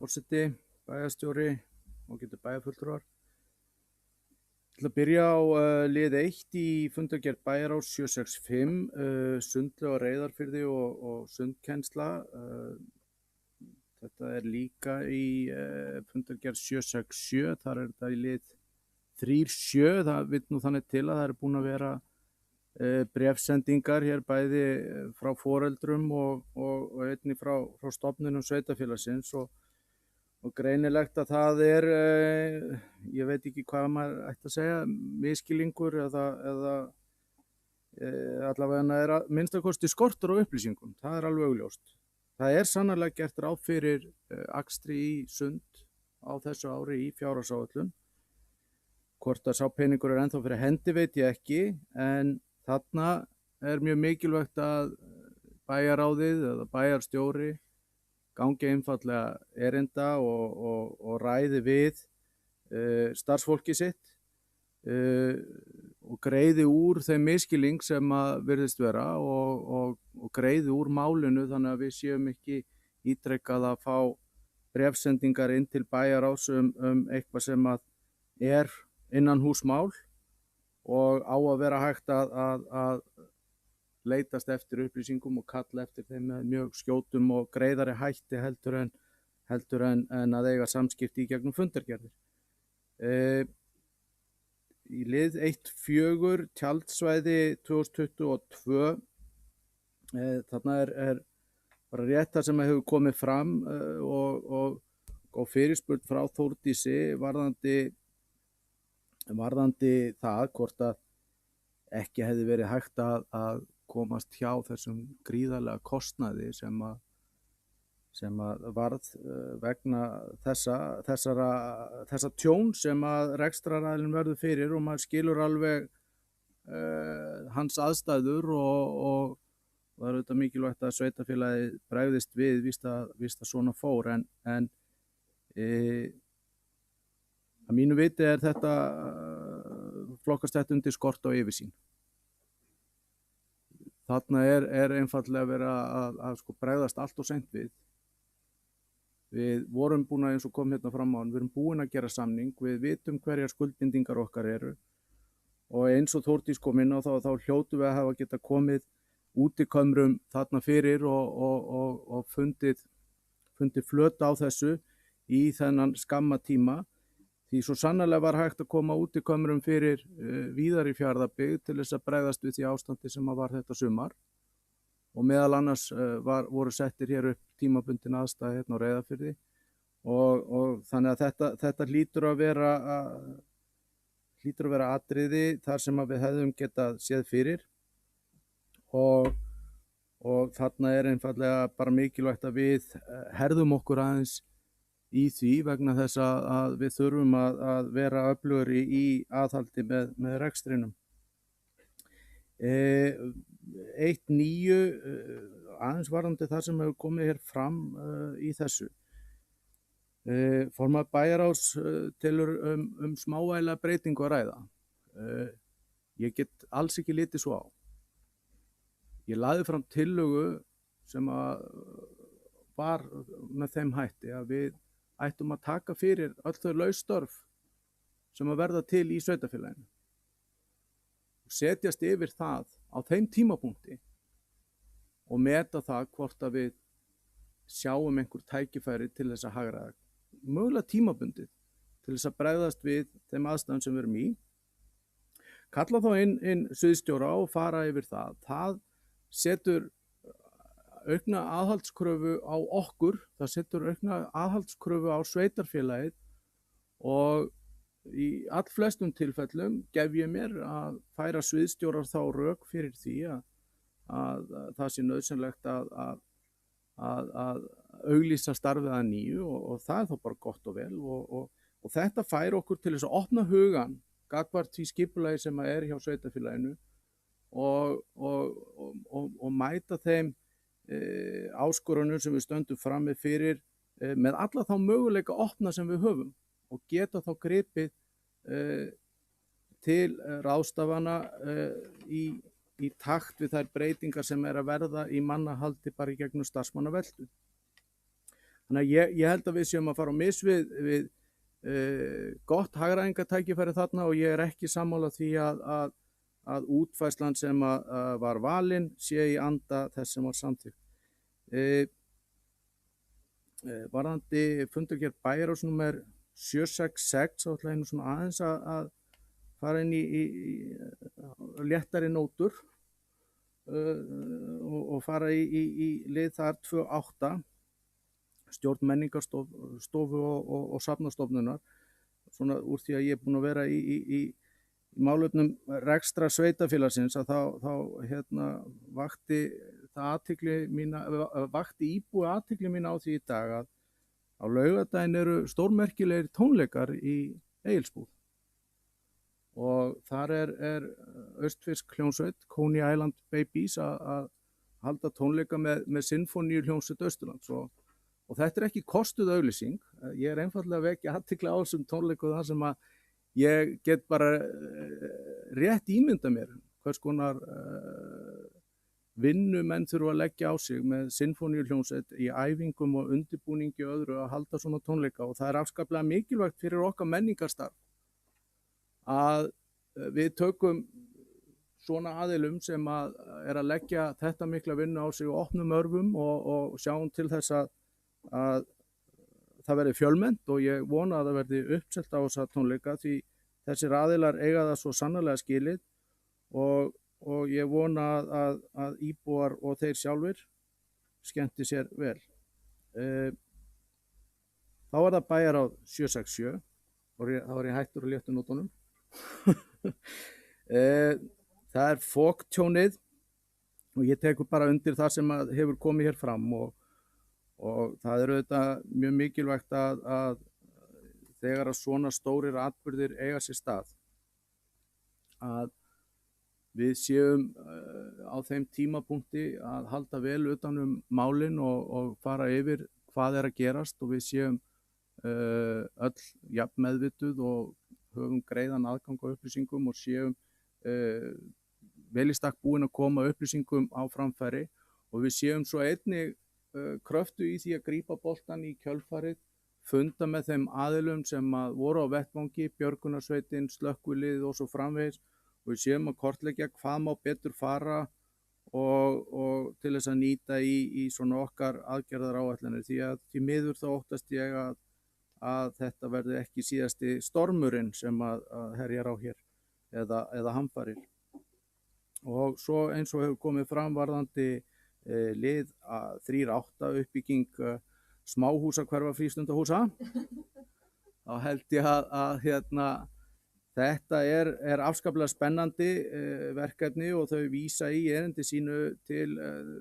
Forseti, bæjarstjóri og getur bæjarfulltrúar. Ég ætla að byrja á lið 1 í fundargerð bæjarráðs 765, sundlaug á Reyðarfirði og sundkennsla. Þetta er líka í fundargerð 767, þar er þetta í lið 37. Það vill nú þannig til að það er búin að vera bréfsendingar hér bæði frá foreldrum og einnig frá stofnunum sveitarfélagsins og greinilegt að það er, ég veit ekki hvað maður ætti að segja, misskilningur eða allavega er að minnstakosti skortur á upplýsingum. Það er alveg augljóst. Það er sannarlega gert ráð fyrir akstri í sund á þessu ári í fjárhagsáætlun. Hvort að sá peningur er ennþá fyrir hendi veit ég ekki, en þarna er mjög mikilvægt að bæjarráðið eða bæjarstjóri gangi einfallega erinda og ræði við starfsfólki sitt og greiði úr þeim misskilning sem að virðist vera og greiði úr málinu þannig að við séum ekki ítrekkað að fá bréfsendingar inn til bæjarráðs eitthvað sem að er innan húsmál og á að vera hægt að leitast eftir upplýsingum og kalla eftir þeim með mjög skjótum og greiðari hætti heldur en að eiga samskipti í gegnum fundargerðir. Í lið 1.4 tjaldsvæði 2022, þarna er bara rétt það sem hefur komið fram og fyrirspurn frá Þórdísi varðandi það hvort að ekki hefði verið hægt að komast hjá þessum gríðarlega kostnaði sem að varð vegna þessa tjón sem að rekstraraðilinn verður fyrir og maður skilur alveg hans aðstæður og það er auðvitað mikilvægt að sveitarfélagið bregðist við víst að svona fór en að mínu viti er þetta flokkast þetta undir skort á yfirsýn. Þarna er einfaldlega verið að sko bregðast allt og seint við. Við vorum búin að, eins og kom hérna fram á hann, við erum búin að gera samning, við vitum hverjar skuldbindingar okkar eru og eins og Þórdís kom inn á þá hljótum við að hafa geta komið útikömrum þarna fyrir og fundið flöt á þessu í þennan skamma tíma. Því svo sannarlega var hægt að koma útikömrum fyrir víðar í Fjarðabyggð til þess að bregðast við því ástandi sem var þetta sumar og meðal annars voru settir hér upp tímabundin aðstæði hérna á Reyðarfirði og þannig að þetta hlýtur að vera atriði þar sem að við hefðum getað séð fyrir og þarna er einfallega bara mikilvægt að við herðum okkur aðeins í því vegna þess að við þurfum að vera öflugri í aðhaldi með rekstrinum. 1.9 aðeins varðandi það sem hefur komið hér fram í þessu. Formaður bæjarráðs telur smávægilega breytingu að ræða. Ég get alls ekki litið svo á. Ég lagði fram tillögu sem var með þeim hætti að við ættum að taka fyrir öll þau lausstörf sem að verða til í sveitarfélaginu. Setjast yfir það á þeim tímapunkti og meta það hvort að við sjáum einhver tækifæri til þess að hagræða, mögulega tímabundið, til þess að bregðast við þeim aðstæðum sem við erum í. Kalla þá inn sviðsstjóra og fara yfir það. Það setur aukna aðhaldskröfu á okkur, það setur aukna aðhaldskröfu á sveitarfélagið og í allflestum tilfellum gef ég mér að færa sviðsstjórar þá rök fyrir því að það sé nauðsynlegt að auglýsa starfið að nýju og það er þá bara gott og vel og þetta fær okkur til þess að opna hugan gagnvart því skipulagi sem er hjá sveitarfélaginu og mæta þeim áskorunum sem við stöndum frammi fyrir með alla þá möguleika opna sem við höfum og geta þá gripið til ráðstafana í takt við þær breytingar sem að verða í mannahaldi bara í gegnum starfsmannaveldu. Þannig að ég held að við séum að fara á mis við gott hagræðingartækifæri þarna og ég er ekki sammála því að útfærslan sem var valin sé í anda þess sem var samþykkt. Varðandi fundargerð bæjarráðs númer 766 þá ætla ég nú svona aðeins að fara inn í léttari nótur og fara í lið þar 2.8 stjórn menningarstofu og safnastofnunar, svona úr því að ég er búinn að vera í málefnum rekstra sveitafélagsins að þá vakti íbúi athygli mína á því í dag að á laugardaginn eru stórmerkilegir tónleikar í Egilsbúð og þar er austfirsk hljómsveit, Coney Island Babies að halda tónleika með sinfóníu hljómsveit Austurlands og þetta er ekki kostuð auglýsing, ég er einfaldlega að vekja athygli á þessum tónleikum þar sem að ég get bara rétt ímynda mér hvers konar vinnu menn þurfa að leggja á sig með sinfóníuhljómsveit í æfingum og undirbúningi og öðru að halda svona tónleika og það er afskaplega mikilvægt fyrir okkar menningarstarf að við tökum svona aðilum sem er að leggja þetta mikla vinnu á sig og opnum örfum og sjáum til þess að það verði fjölmennt og ég vona að það verði uppselt á þessa tónleika því þessir aðilar eiga það svo sannarlega skilið og ég vona að íbúar og þeir sjálfur skemmti sér vel. Þá er það bæjarráð 767 og þá er ég hættur að létta nótunum. Það er foktjónið og ég tekur bara undir það sem hefur komið hér fram og það er auðvitað mjög mikilvægt að þegar að svona stórir atburðir eiga sér stað að við séum á þeim tímapunkti að halda vel utan málin og fara yfir hvað er að gerast og við séum öll jafn meðvituð og höfum greiðan aðgang á upplýsingum og séum vel í stakk búin að koma upplýsingum á framfæri og við séum svo einnig kröftu í því að grípa boltan í kjölfarið, funda með þeim aðilum sem voru á vettvangi, björgunarsveitin, slökkviliðið og svo framvegis og við séum að kortleggja hvað má betur fara og til þess að nýta í svona okkar aðgerðaráætlanir því að því miður þá óttast ég að þetta verði ekki síðasti stormurinn sem að herjar á hér eða hamfarir. Og svo eins og hefur komið fram varðandi lið 3.8 uppbygging smáhúsa hverfa frístundahúsa þá held ég að þetta er afskaplega spennandi verkefni og þau vísa í erindi sínu til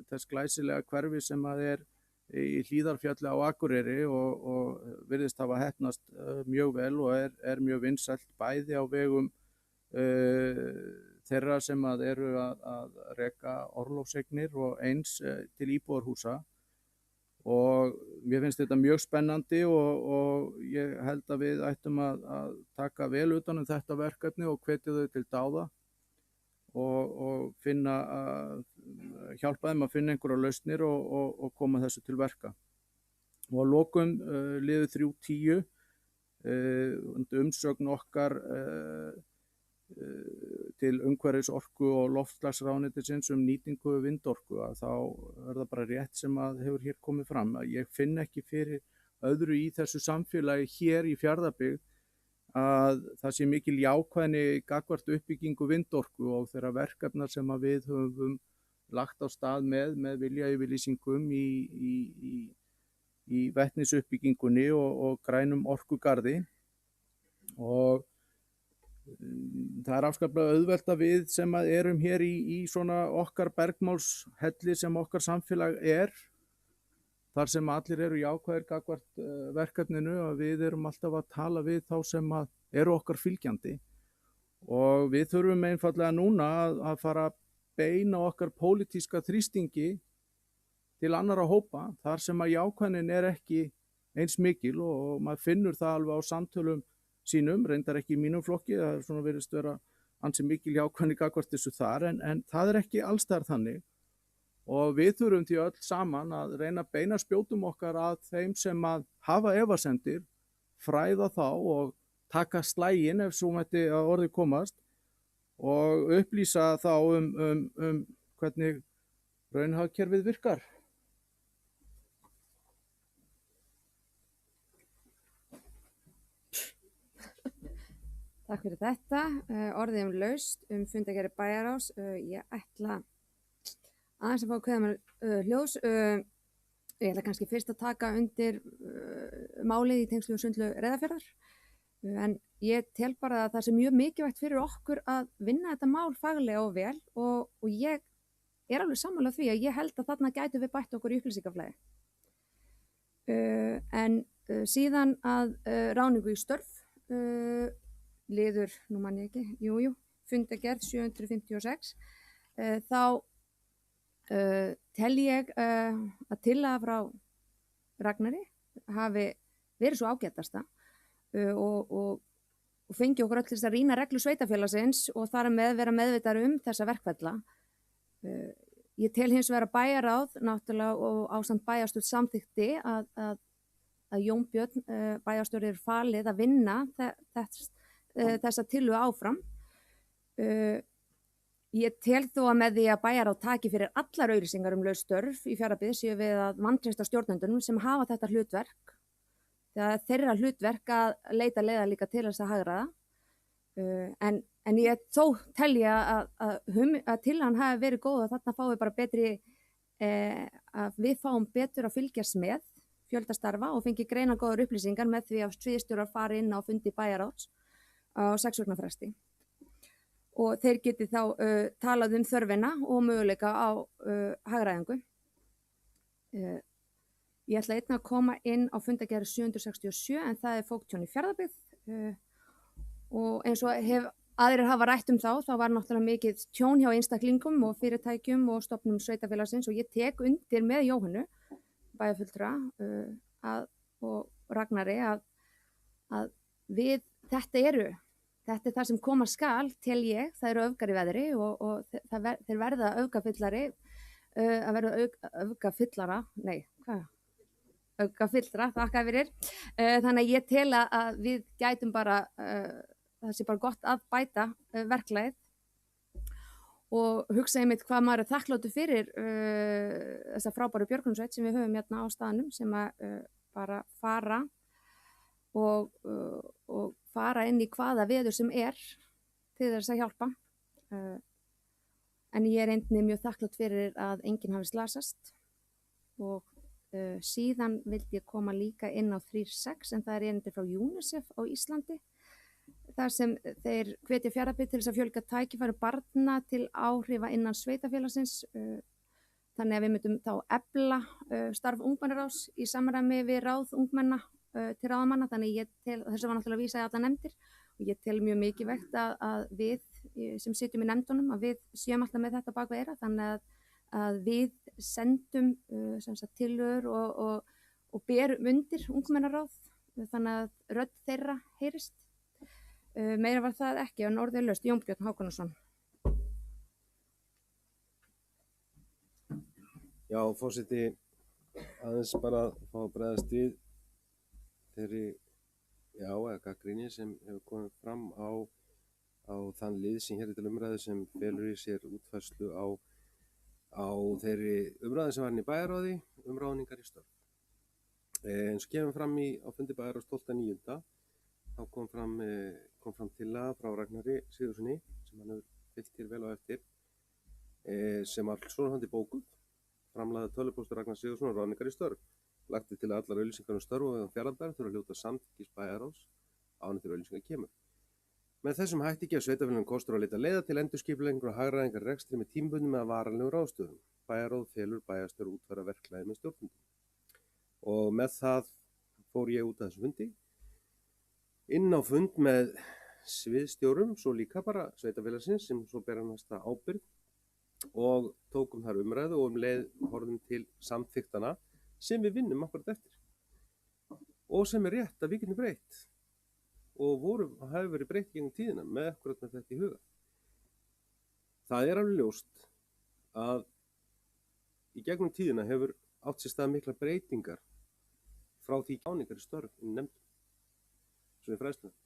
þess glæsilega hverfi sem er í Hlíðarfjalli á Akureyri og virðist hafa heppnast mjög vel og er mjög vinsælt bæði á vegum þeirra sem eru að reka orlofseignir og eins til íbúðarhúsa og mér finnst þetta mjög spennandi og ég held að við ættum að taka vel utan þetta verkefni og hvetja þau til dáða og hjálpa þeim að finna einhverja lausnir og koma þessu til verka. Og að lokum liður 3.10 umsögn okkar til umhverfis orku og loftslagsráðuneytisins nýtingu vindorku að þá það bara rétt sem að hefur hér komið fram að ég finn ekki fyrir öðru í þessu samfélagi hér í Fjarðabyggð að það sé mikil jákvæðni gagnvart uppbyggingu vindorku og þeirra verkefna sem að við höfum lagt á stað með viljayfirlýsingum í vetnisuppbyggingunni og grænum orkugarði og það afskaplega auðvelt að við sem að erum hér í svona okkar bergmálshelli sem okkar samfélag þar sem allir eru jákvæðir gagnvart verkefninu að við erum alltaf að tala við þá sem að eru okkar fylgjandi og við þurfum einfallega núna að fara að beina okkar pólitíska þrýstingi til annarra hópa þar sem að jákvæðnin ekki eins mikil og maður finnur það alveg á samtölum sínum, reyndar ekki í mínum flokki, það svona virðist vera ansi mikil jákvæðni gagnvart þessu þar en það ekki allstaðar þannig og við þurfum því öll saman að reyna að beina spjótum okkar að þeim sem að hafa efasemdir, fræða þá og taka slaginn ef svo mætti að orði komast og upplýsa þá hvernig raunhagkerfið virkar. Takk fyrir þetta. Orðið laust fundargerð bæjarráðs. Ég ætla aðeins að fá að kveða mér hljós. Ég ætla kannski fyrst að taka undir málið í tengslu og sundlaug Reyðarfjarðar. En ég tel bara að það sé mjög mikilvægt fyrir okkur að vinna þetta mál faglega og vel og ég alveg sammála því að ég held að þarna gætu við bætt okkur í upplýsingaflæði. En síðan að ráðningu í störf liður, nú man ég ekki, fundargerð 756, þá tel ég að tillaga frá Ragnari hafi verið svo ágætasta og fengi okkur öll þess að rýna reglu sveitafélagsins og þar með vera meðvitaðir þessa verkfalla. Ég tel hins vegar að bæjarráð, náttúrulega og ásamt bæjarstjórn samþykkti að Jón Björn bæjarstjóri falið að vinna þessa tillögu áfram. Ég tel þó að með því að bæjarráð taki fyrir allar auglýsingar laus störf í Fjarðabyggð séu við að vantreysta stjórnendunum sem hafa þetta hlutverk. Það er þeirra hlutverk að leita leiða líka til þess að hagræða. En ég þó telja að tillagan hafi verið góð og þarna fáum við bara betri, að við fáum betur að fylgjast með fjöldastarfa og fengi greina góðar upplýsingar með því að sviðsstjórar fari inn á fundi bæjarráðs á 6 vikna fresti. Og þeir geti þá talað þörfina og möguleika á hagræðingu. Ég ætla einnig að koma inn á fundargerð 767 en það fóktjón í Fjarðabyggð og eins og aðrir hafa rætt þá var náttúrulega mikið tjón hjá einstaklingum og fyrirtækjum og stofnum sveitafélagsins og ég tek undir með Jóhannu bæjarfulltrúa og Ragnari að við þetta er það sem koma skal, tel ég, það eru öfgar í veðri og þeir verða öfgafyllari, öfgafyllra, þakka fyrir. Þannig að ég tel að við gætum bara, það sé bara gott að bæta verklagið og hugsa einmitt hvað maður þakkláttur fyrir þessa frábæru björgunarsveit sem við höfum hérna á staðnum sem að bara fara og fara inn í hvaða veður sem til þess að hjálpa. En ég einnig mjög þakklátt fyrir að enginn hafi slasast og síðan vildi ég koma líka inn á 3.6 en það erindi frá UNICEF á Íslandi þar sem þeir hvetja Fjarðabyggð til þess að fjölga tækifæri barna til áhrifa innan sveitafélagsins þannig að við myndum þá efla starf ungmennaráðs í samræmi við ráð ungmenna til ráðamanna, þannig ég tel, þessu var náttúrulega að vísa í alla nefndir og ég tel mjög mikilvægt að við sem sitjum í nefndunum, að við séum alltaf með þetta bak við eyrað, þannig að við sendum tillögur og berum undir ungmennaráð, þannig að rödd þeirra heyrist. Meira var það ekki, en orðið laust, Jón Björn Hákonarson. Já, forseti, aðeins bara fá að bregðast við þeirri, eða gagnrýni sem hefur komið fram á á þann lið sem hér er til umræðu sem felur í sér útfærslu á þeirri umræðu sem var inn í bæjarráði, umráðningar í störf. Eins og kemur fram á fundi bæjarráðs 12.9. þá kom fram tillaga frá Ragnari Sigurðssoni sem hann hefur fylgt hér vel á eftir, sem var svonefnandi bókuð, framlagði tölvupóstur Ragnar Sigurðsson og ráðningar í störf. Lagt til að allar auglýsingar um störf og fjarðarbær þurfa að hljóta samþykkis bæjarráðs áður en til auglýsingar kemur. Með þessum hætti gefur sveitarfélögum kostur að leita leiða til endurskipulagningar og hagræðingar í rekstri með tímabundnum eða varanlegum ráðstöfunum. Bæjarráð felur bæjarstjóra útfæra verklagið með stjórnendum. Og með það fór ég út af þessum fundi, inn á fund með sviðstjórum, svo líka bara sveitarfélagsins sem svo bera næsta ábyrgð, og tókum þar umræðu og leið horfum til samþyktana sem við vinnum akkurat eftir og sem er rétt að við getum breytt og hafi verið breytt gegnum tíðina með akkurat með þetta í huga. Það er alveg ljóst að í gegnum tíðina hefur átt sér stað miklar breytingar frá því ráðningar í störf í nefndum, svo í fræðsluna.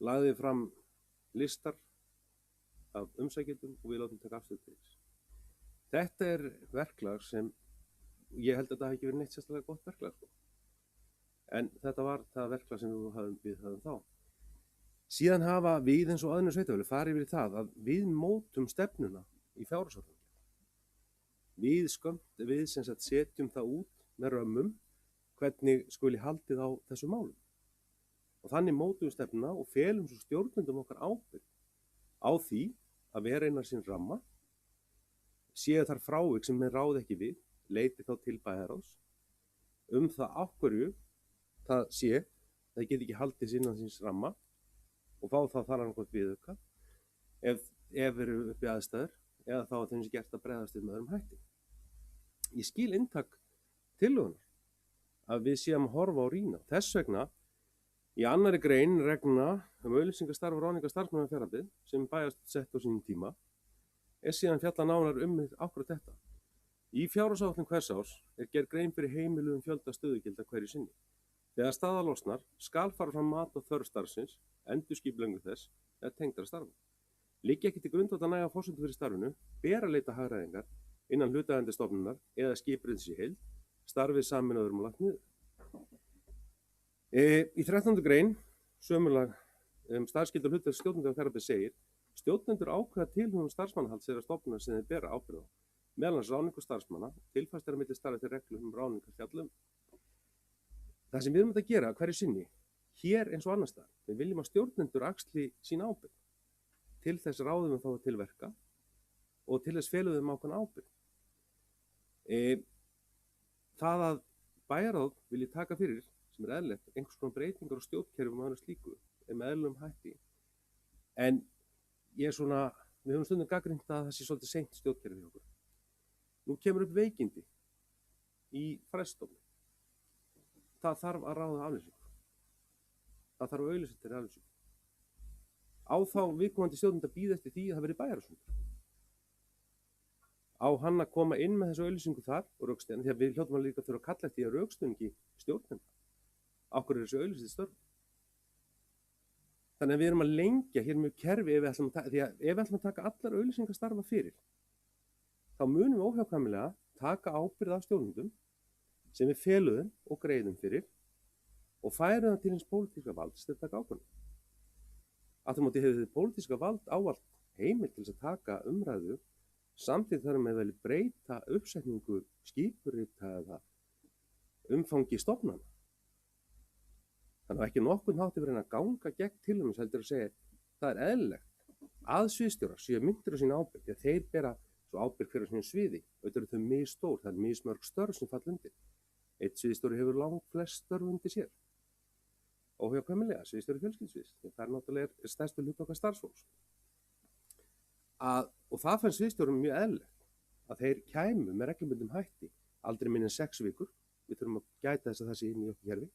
Lagði fram listar af umsækjendum og við látum taka afstöðu til þess. Þetta er verklag sem ég held að það hafi ekki verið neitt sérstaklega gott verklag, sko. En þetta var það verklag sem við höfum þá. Síðan hafa við eins og öðrum sveitarfélögum farið yfir í það að við mótum stefnuna í fjárhagsáætlun. Við sem sagt setjum það út með römmum hvernig skuli haldið á þessu málum. Og þannig mótum við stefnuna og felum svo stjórnendum okkar ábyrgð á því að vera innan sín ramma, séu þar frávik sem þeir ráði ekki við, leiti þá til bæjarráðs það á hverju það sé, það geti ekki haldið innan síns ramma og fá þá þar annað viðauka ef eru uppi aðstæður eða þá að þeim sé gert að bregðast við með öðrum hætti. Ég skil inntak tillögunnar að við séum að horfa og rýna. Þess vegna í annarri grein reglna auglýsingastarf og ráðningar starfsmanna fjarðarbið sem bæjarst sett á sínum tíma er síðan fjalla nánar akkúrat þetta. Í fjárhagsáætlun hvers árs er gerð grein fyrir heimiluðum fjölda stöðugilda hverju sinni. Þegar staða losnar skal fara fram mat á þörf starfsins, endurskipulagningu þess eða tengdra starfa. Liggja ekki til grundvallar nægar forsendur fyrir starfinu, ber að leita hagræðingar innan hlutaðeigandi stofnunar eða skipriðs í heild, starfið sameinaður og lagt niður. Í 13. grein sömulag starfsskyldu hlutverk stjórnenda og fjarðarbið segir: stjórnendur ákveða tilhögun starfsmannahalds þeirra stofnunar sem þeir bera ábyrgð á, meðal annars ráðningu starfsmanna, tilfærslu milli starfa til reglum ráðningar fjallum. Það sem við erum að gera hverju sinni, hér eins og annars staðar, við viljum að stjórnendur axli sín ábyrgð. Til þess ráðum við þá til verka og til þess felum við ákveðna ábyrgð. Það að bæjarráð vilji taka fyrir, sem er eðlilegt, einhvers konar breytingar á stjórnkerfum og annars slíku, með eðlilegum hætti. En við höfum stundum gagnrýnt að það sé svolítið seint stjórnkerfi hjá okkur. Nú kemur upp veikindi í fræðstofnun. Það þarf að ráða aflýsingu. Það þarf að auglýsa til aflýsingu. Á þá viðkomandi stjórnandi að bíða eftir því að það verði bæjarráðsfundur. Á hann að koma inn með þessu auglýsingu þar og rökstuðning, því að við hljótum að líka þurfa að kalla eftir rökstuðningi stjórnenda. Af hverju er þessu auglýsið störf? Þannig að við erum að lengja hér mjög kerfi ef við ætlum að taka allar auglýsingastarfa fyrir. Þá munum við óhjákvæmilega taka ábyrgð af stjórnendum sem við feluðum og greiðum fyrir og færum það til hins pólitíska valds til að taka ákvörðun. Aftur á móti hefur þið pólitíska vald ávallt heimild til að taka umræðu samtidig þar með að breyta uppsetningu skipurita eða umfangi stofnana. Þannig að ekki nokkurn hátti verið að ganga gegn tilhögun heldur að segja það er eðlilegt að sviðstjórar séu myndir á sína ábyrgð því að þeir bera svo ábyrgð fyrir sínu sviði. Auðvitað eru þau misstór, það er mismörg störf sem falla undir. Eitt sviðstjóri hefur langt flest störf undir sér. Óhjákvæmilega, sviðstjóri fjölskyldusviðs. Það er náttúrulega stærstu hluti okkar starfsfólks. Og það fannst sviðstjórum mjög eðlilegt að þeir kæmu með reglubundum hætti aldrei minni en 6 vikur. Við þurfum að gæta þess að það sé inn í okkar kerfi.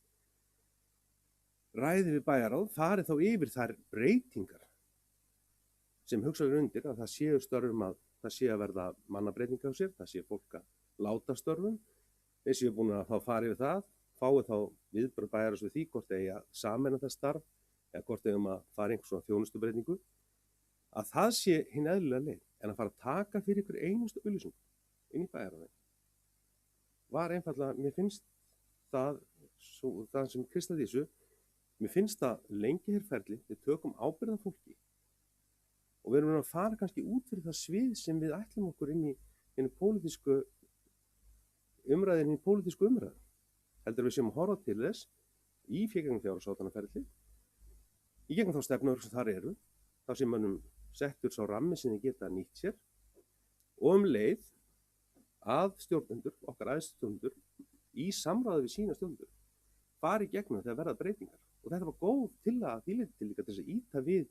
Ræði við bæjarráð, farið þá yfir þær breytingar sem hugsaður undir að það séu störfum að það sé að verða mannabreytingar á sér, það sé fólk að láta störfum. Við séum búin að þá fara yfir það, fáið þá viðbrögð bæjarráðs við því hvort eigi að sameina það starf eða hvort við að fara einhvers svona þjónustubreitingu, að það sé hinn eðlilega leið, en að fara að taka fyrir ykkur einustu auglýsingu inn í bæjarráði var einfallega, mér finnst það sem kristaði þessu, mér finnst það lengi herrferli, við tökum ábyrgð af fólki og við erum að fara kannski út fyrir það svið sem við ætlum okkur inn í pólitísku umræðin, heldur við séum að horfa til þess í gegnum fjárhagsátanaferli, í gegnum þá stefnur sem þar eru, þá sem mönnum settur sá rammi sem þið geta nýtt sér og leið að stjórnendur, okkar æðstjórnendur, í samráði við sína stjórnendur, fari gegnum þegar verða breytingar. Og þetta var góð tillaga að þýlita til líka til þess að ýta við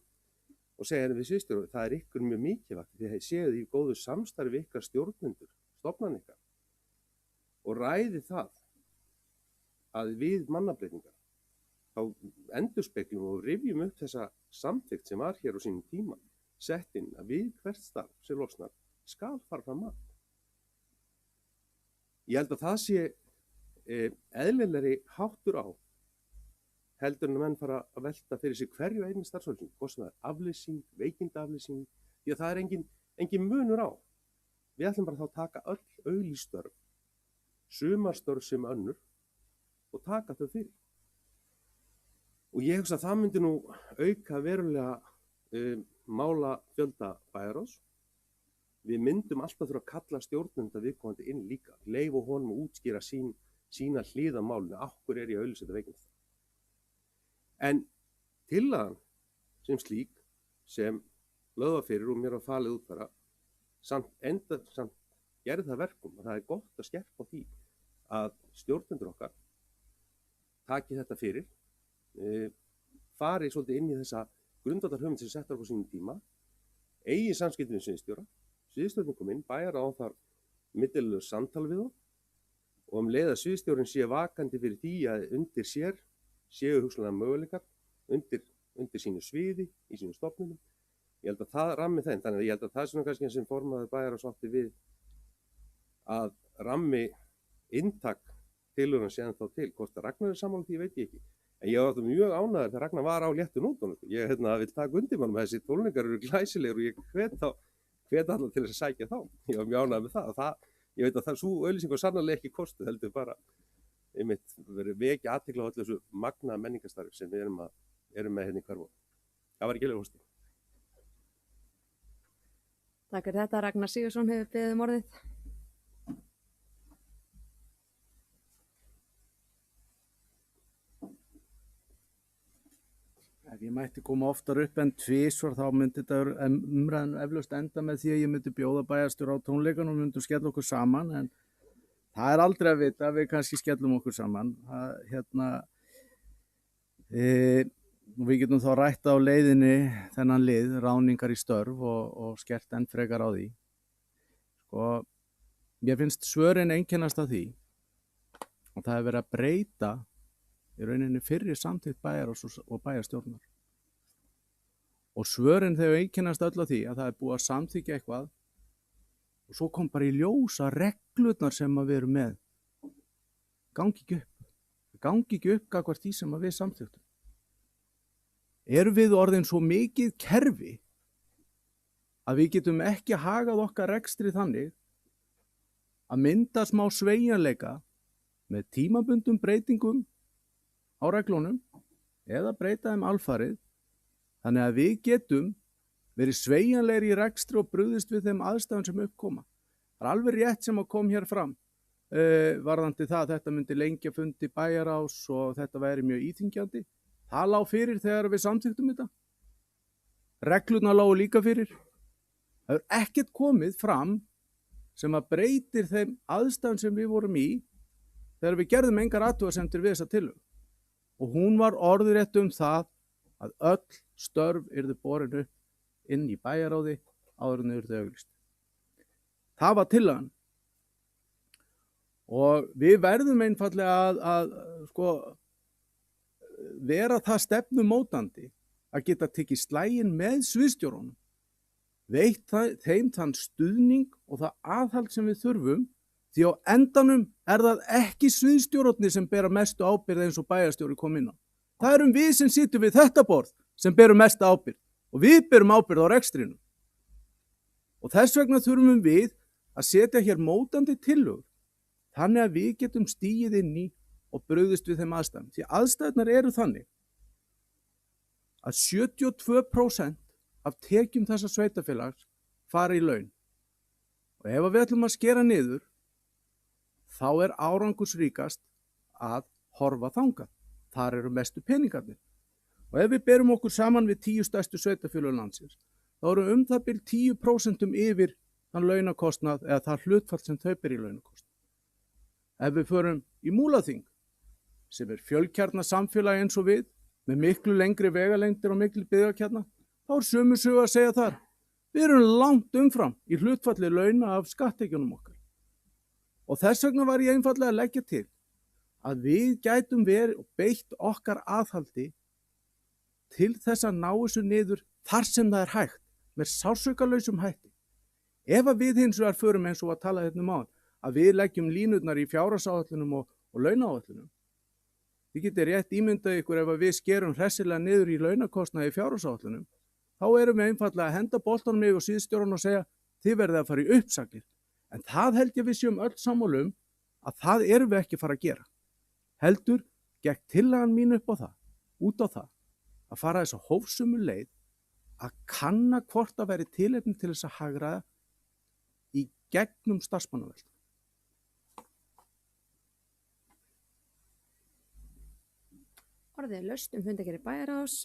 og segja henni við sviðstjóra, það er ykkur mjög mikilvægt, þið séuð í góðu samstarfi ykkar stjórnendur, stofnan ykkar, og ræði það að við mannabreytingar, þá endurspeglum og rifjum upp þessa samþykkt sem var hér á sínum tíma, sett inn að við hvert starf sem losnar skal fara fram að. Ég held að það sé eðlilegri háttur á heldur en að menn fara að velta fyrir sig hverju einu starfsfólki, hvort sem það er afleysing, veikindaafleysing, því að það er engin munur á. Við ætlum bara þá að taka öll auglýsstörf, sumarstörf sem önnur og taka þau fyrir. Og ég hugsa að það myndi nú auka verulega mála fjölda bæjarráðs. Við myndum alltaf þurfa að kalla stjórnenda viðkomandi inn líka, leyfa honum að útskýra sína hlið á málinu, akkur er ég að auglýsa þetta veikinda. En tillagan sem slík, sem lögða fyrir og mér var falið útfæra, samt gerði það verkum að það er gott að skerpa á því að stjórnendur okkar taki þetta fyrir, fari svolítið inn í þessa grundvallarhugmynd sem settar á sínum tíma, eigi samskipti við sviðstjóra, sviðstjórnin kom inn, bæjarráð þar milliliður samtal við þá og leið að sviðstjórinn sé vakandi fyrir því að undir sér séu hugsanlega möguleikar undir sínu sviði, í sínu stofnunum. Ég held að það rammi þeim, þannig að ég held að það er svona kannski sem formaður bæjarráðs átti við að rammi inntak tillöguna séðan þá til. Hvort að Ragnar er sammála því veit ég ekki. En ég var mjög ánægður þegar Ragnar var á léttu nótunum. Ég vil taka undir mann með þessi tónleikar eru glæsilegir og ég hvet alla til þess að sækja þá. Ég var mjög ánægður með það. Ég veit að það svo auglýsing var sannarlega ekki kostuð, heldur bara verið vekja athygli á öllu þessu magna menningarstarfi sem við erum með hérna í Hverfó. Það var ekki alveg hósti. Takk fyrir þetta. Ragnar Sigurðsson hefur beðið um orðið. Ef ég mætti koma oftar upp en tvisvar þá myndi þetta umræðan eflaust enda með því að ég myndi bjóða bæjarstjóra á tónleikan og myndum skella okkur saman, en það er aldrei að vita, við kannski skellum okkur saman. Við getum þá rætt á leiðinni þennan lið, ráðningar í störf og skert enn frekar á því. Mér finnst svörin einkennast af því og það er verið að breyta í rauninni fyrri samþykkt bæjarráðs og bæjarstjórnar. Og svörin þau einkennast öll af því að það er búið að samþykkja eitthvað og svo kom bara í ljós að reglurnar sem við erum með gangi ekki upp. Það gangi ekki upp gagnvart því sem við samþykktum. Erum við orðin svo mikið kerfi að við getum ekki hagað okkar rekstri þannig að mynda smá sveigjanleika með tímabundum breytingum á reglunum eða breyta þeim alfarið þannig að við getum verið sveigjanlegir í rekstri og brugðist við þeim aðstæðum sem uppkoma. Það er alveg rétt sem að kom hér fram varðandi það að þetta myndi lengja fundi bæjarráðs og þetta væri mjög íþyngjandi. Það lá fyrir þegar við samþykktum þetta. Reglurnar lágu líka fyrir. Það er ekkert komið fram sem að breytir þeim aðstæðum sem við vorum í þegar við gerðum engar athugasemdir við þessa tillögu. Og hún var orðrétt það að öll störf yrðu borin upp inn í bæjarráði áður en yrðu auglýst. Það var tillagan. Og við verðum einfallega að vera það stefnumótandi að geta tekið slaginn með sviðsstjórunum, veitt þeim þann stuðning og það aðhald sem við þurfum, því á endanum er það ekki sviðsstjórarnir sem bera mestu ábyrgð eins og bæjarstjóri kom inn á. Það erum við sem sitjum við þetta borð sem berum mesta ábyrgð og við berum ábyrgð á rekstrinum. Og þess vegna þurfum við að setja hér mótandi tillögur þannig að við getum stigið inn í og brugðist við þeim aðstæðum. Því aðstæðurnar eru þannig að 72% af tekjum þessa sveitarfélags fara í laun. Og ef við ætlum að skera niður, þá er árangursríkast að horfa þangað. Þar eru mestu peningarnir. Og ef við berum okkur saman við 10 stærstu sveitarfélög landsins, þá eru það bil 10% yfir þann launakostnað eða það hlutfall sem þau ber í launakostnað. Ef við förum í Múlaþing, sem er fjölkjarna samfélagi eins og við, með miklu lengri vegalengdir og miklu byggðakjarna, þá er sömu sögu að segja þar. Við erum langt umfram í hlutfalli launa af skatttekjunum okkar. Og þess vegna var ég einfallega að leggja til að við gætum verið og beitt okkar aðhaldi til þess að ná þessu niður þar sem það er hægt, með sársaukalausum hætti. Ef að við hins vegar förum eins og að tala hérna um áðan, að við leggjum línurnar í fjárhagsáætlunum og launaáætlunum. Þið getið rétt ímyndað ykkur ef að við skerum hressilega niður í launakostnaði í fjárhagsáætlunum, þá erum við einfallega að henda boltanum yfir síðstjóran og segja þið verðið að fara í uppsagnir. En það held ég við séum öll sammála að það erum við ekki að fara að gera. Heldur gekk tillagan mín upp á það, út á það, að fara þess að hófsömu leið að kanna hvort að veri tilefni til þess að hagræða í gegnum starfsmannaveldu. Orðið er laust fundargerð bæjarráðs.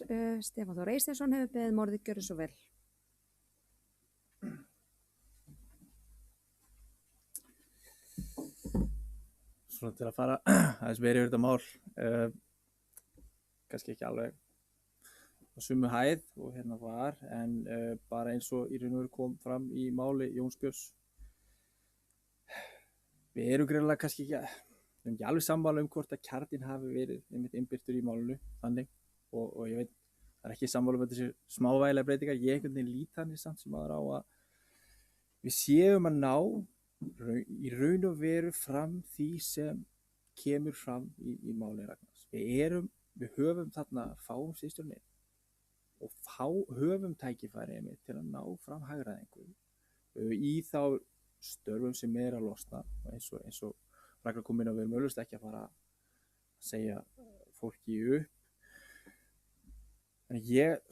Stefán Þór Eysteinsson hefur beðið orðið, gjörðu svo vel. Svona til að fara aðeins meira yfir þetta mál, kannski ekki alveg á sömu hæð og hérna var, en bara eins og í raun og veru kom fram í máli Jóns Björns. Við erum greinilega kannski ekki alveg sammála hvort að kjarninn hafi verið einmitt innbyrtur í málinu þannig, og ég veit, það er ekki sammála þessi smávægilega breytingar. Ég einhvern veginn lít þannig samt sem aðra á að við séum að ná í raun og veru fram því sem kemur fram í máli Ragnars. Við höfum þarna fáum síðstjórnin og höfum tækifæri til að ná fram hagræðingu í þá störfum sem er að losna, og eins og Ragnar kom inn að við erum auðvitað ekki að fara að segja fólki upp. En ég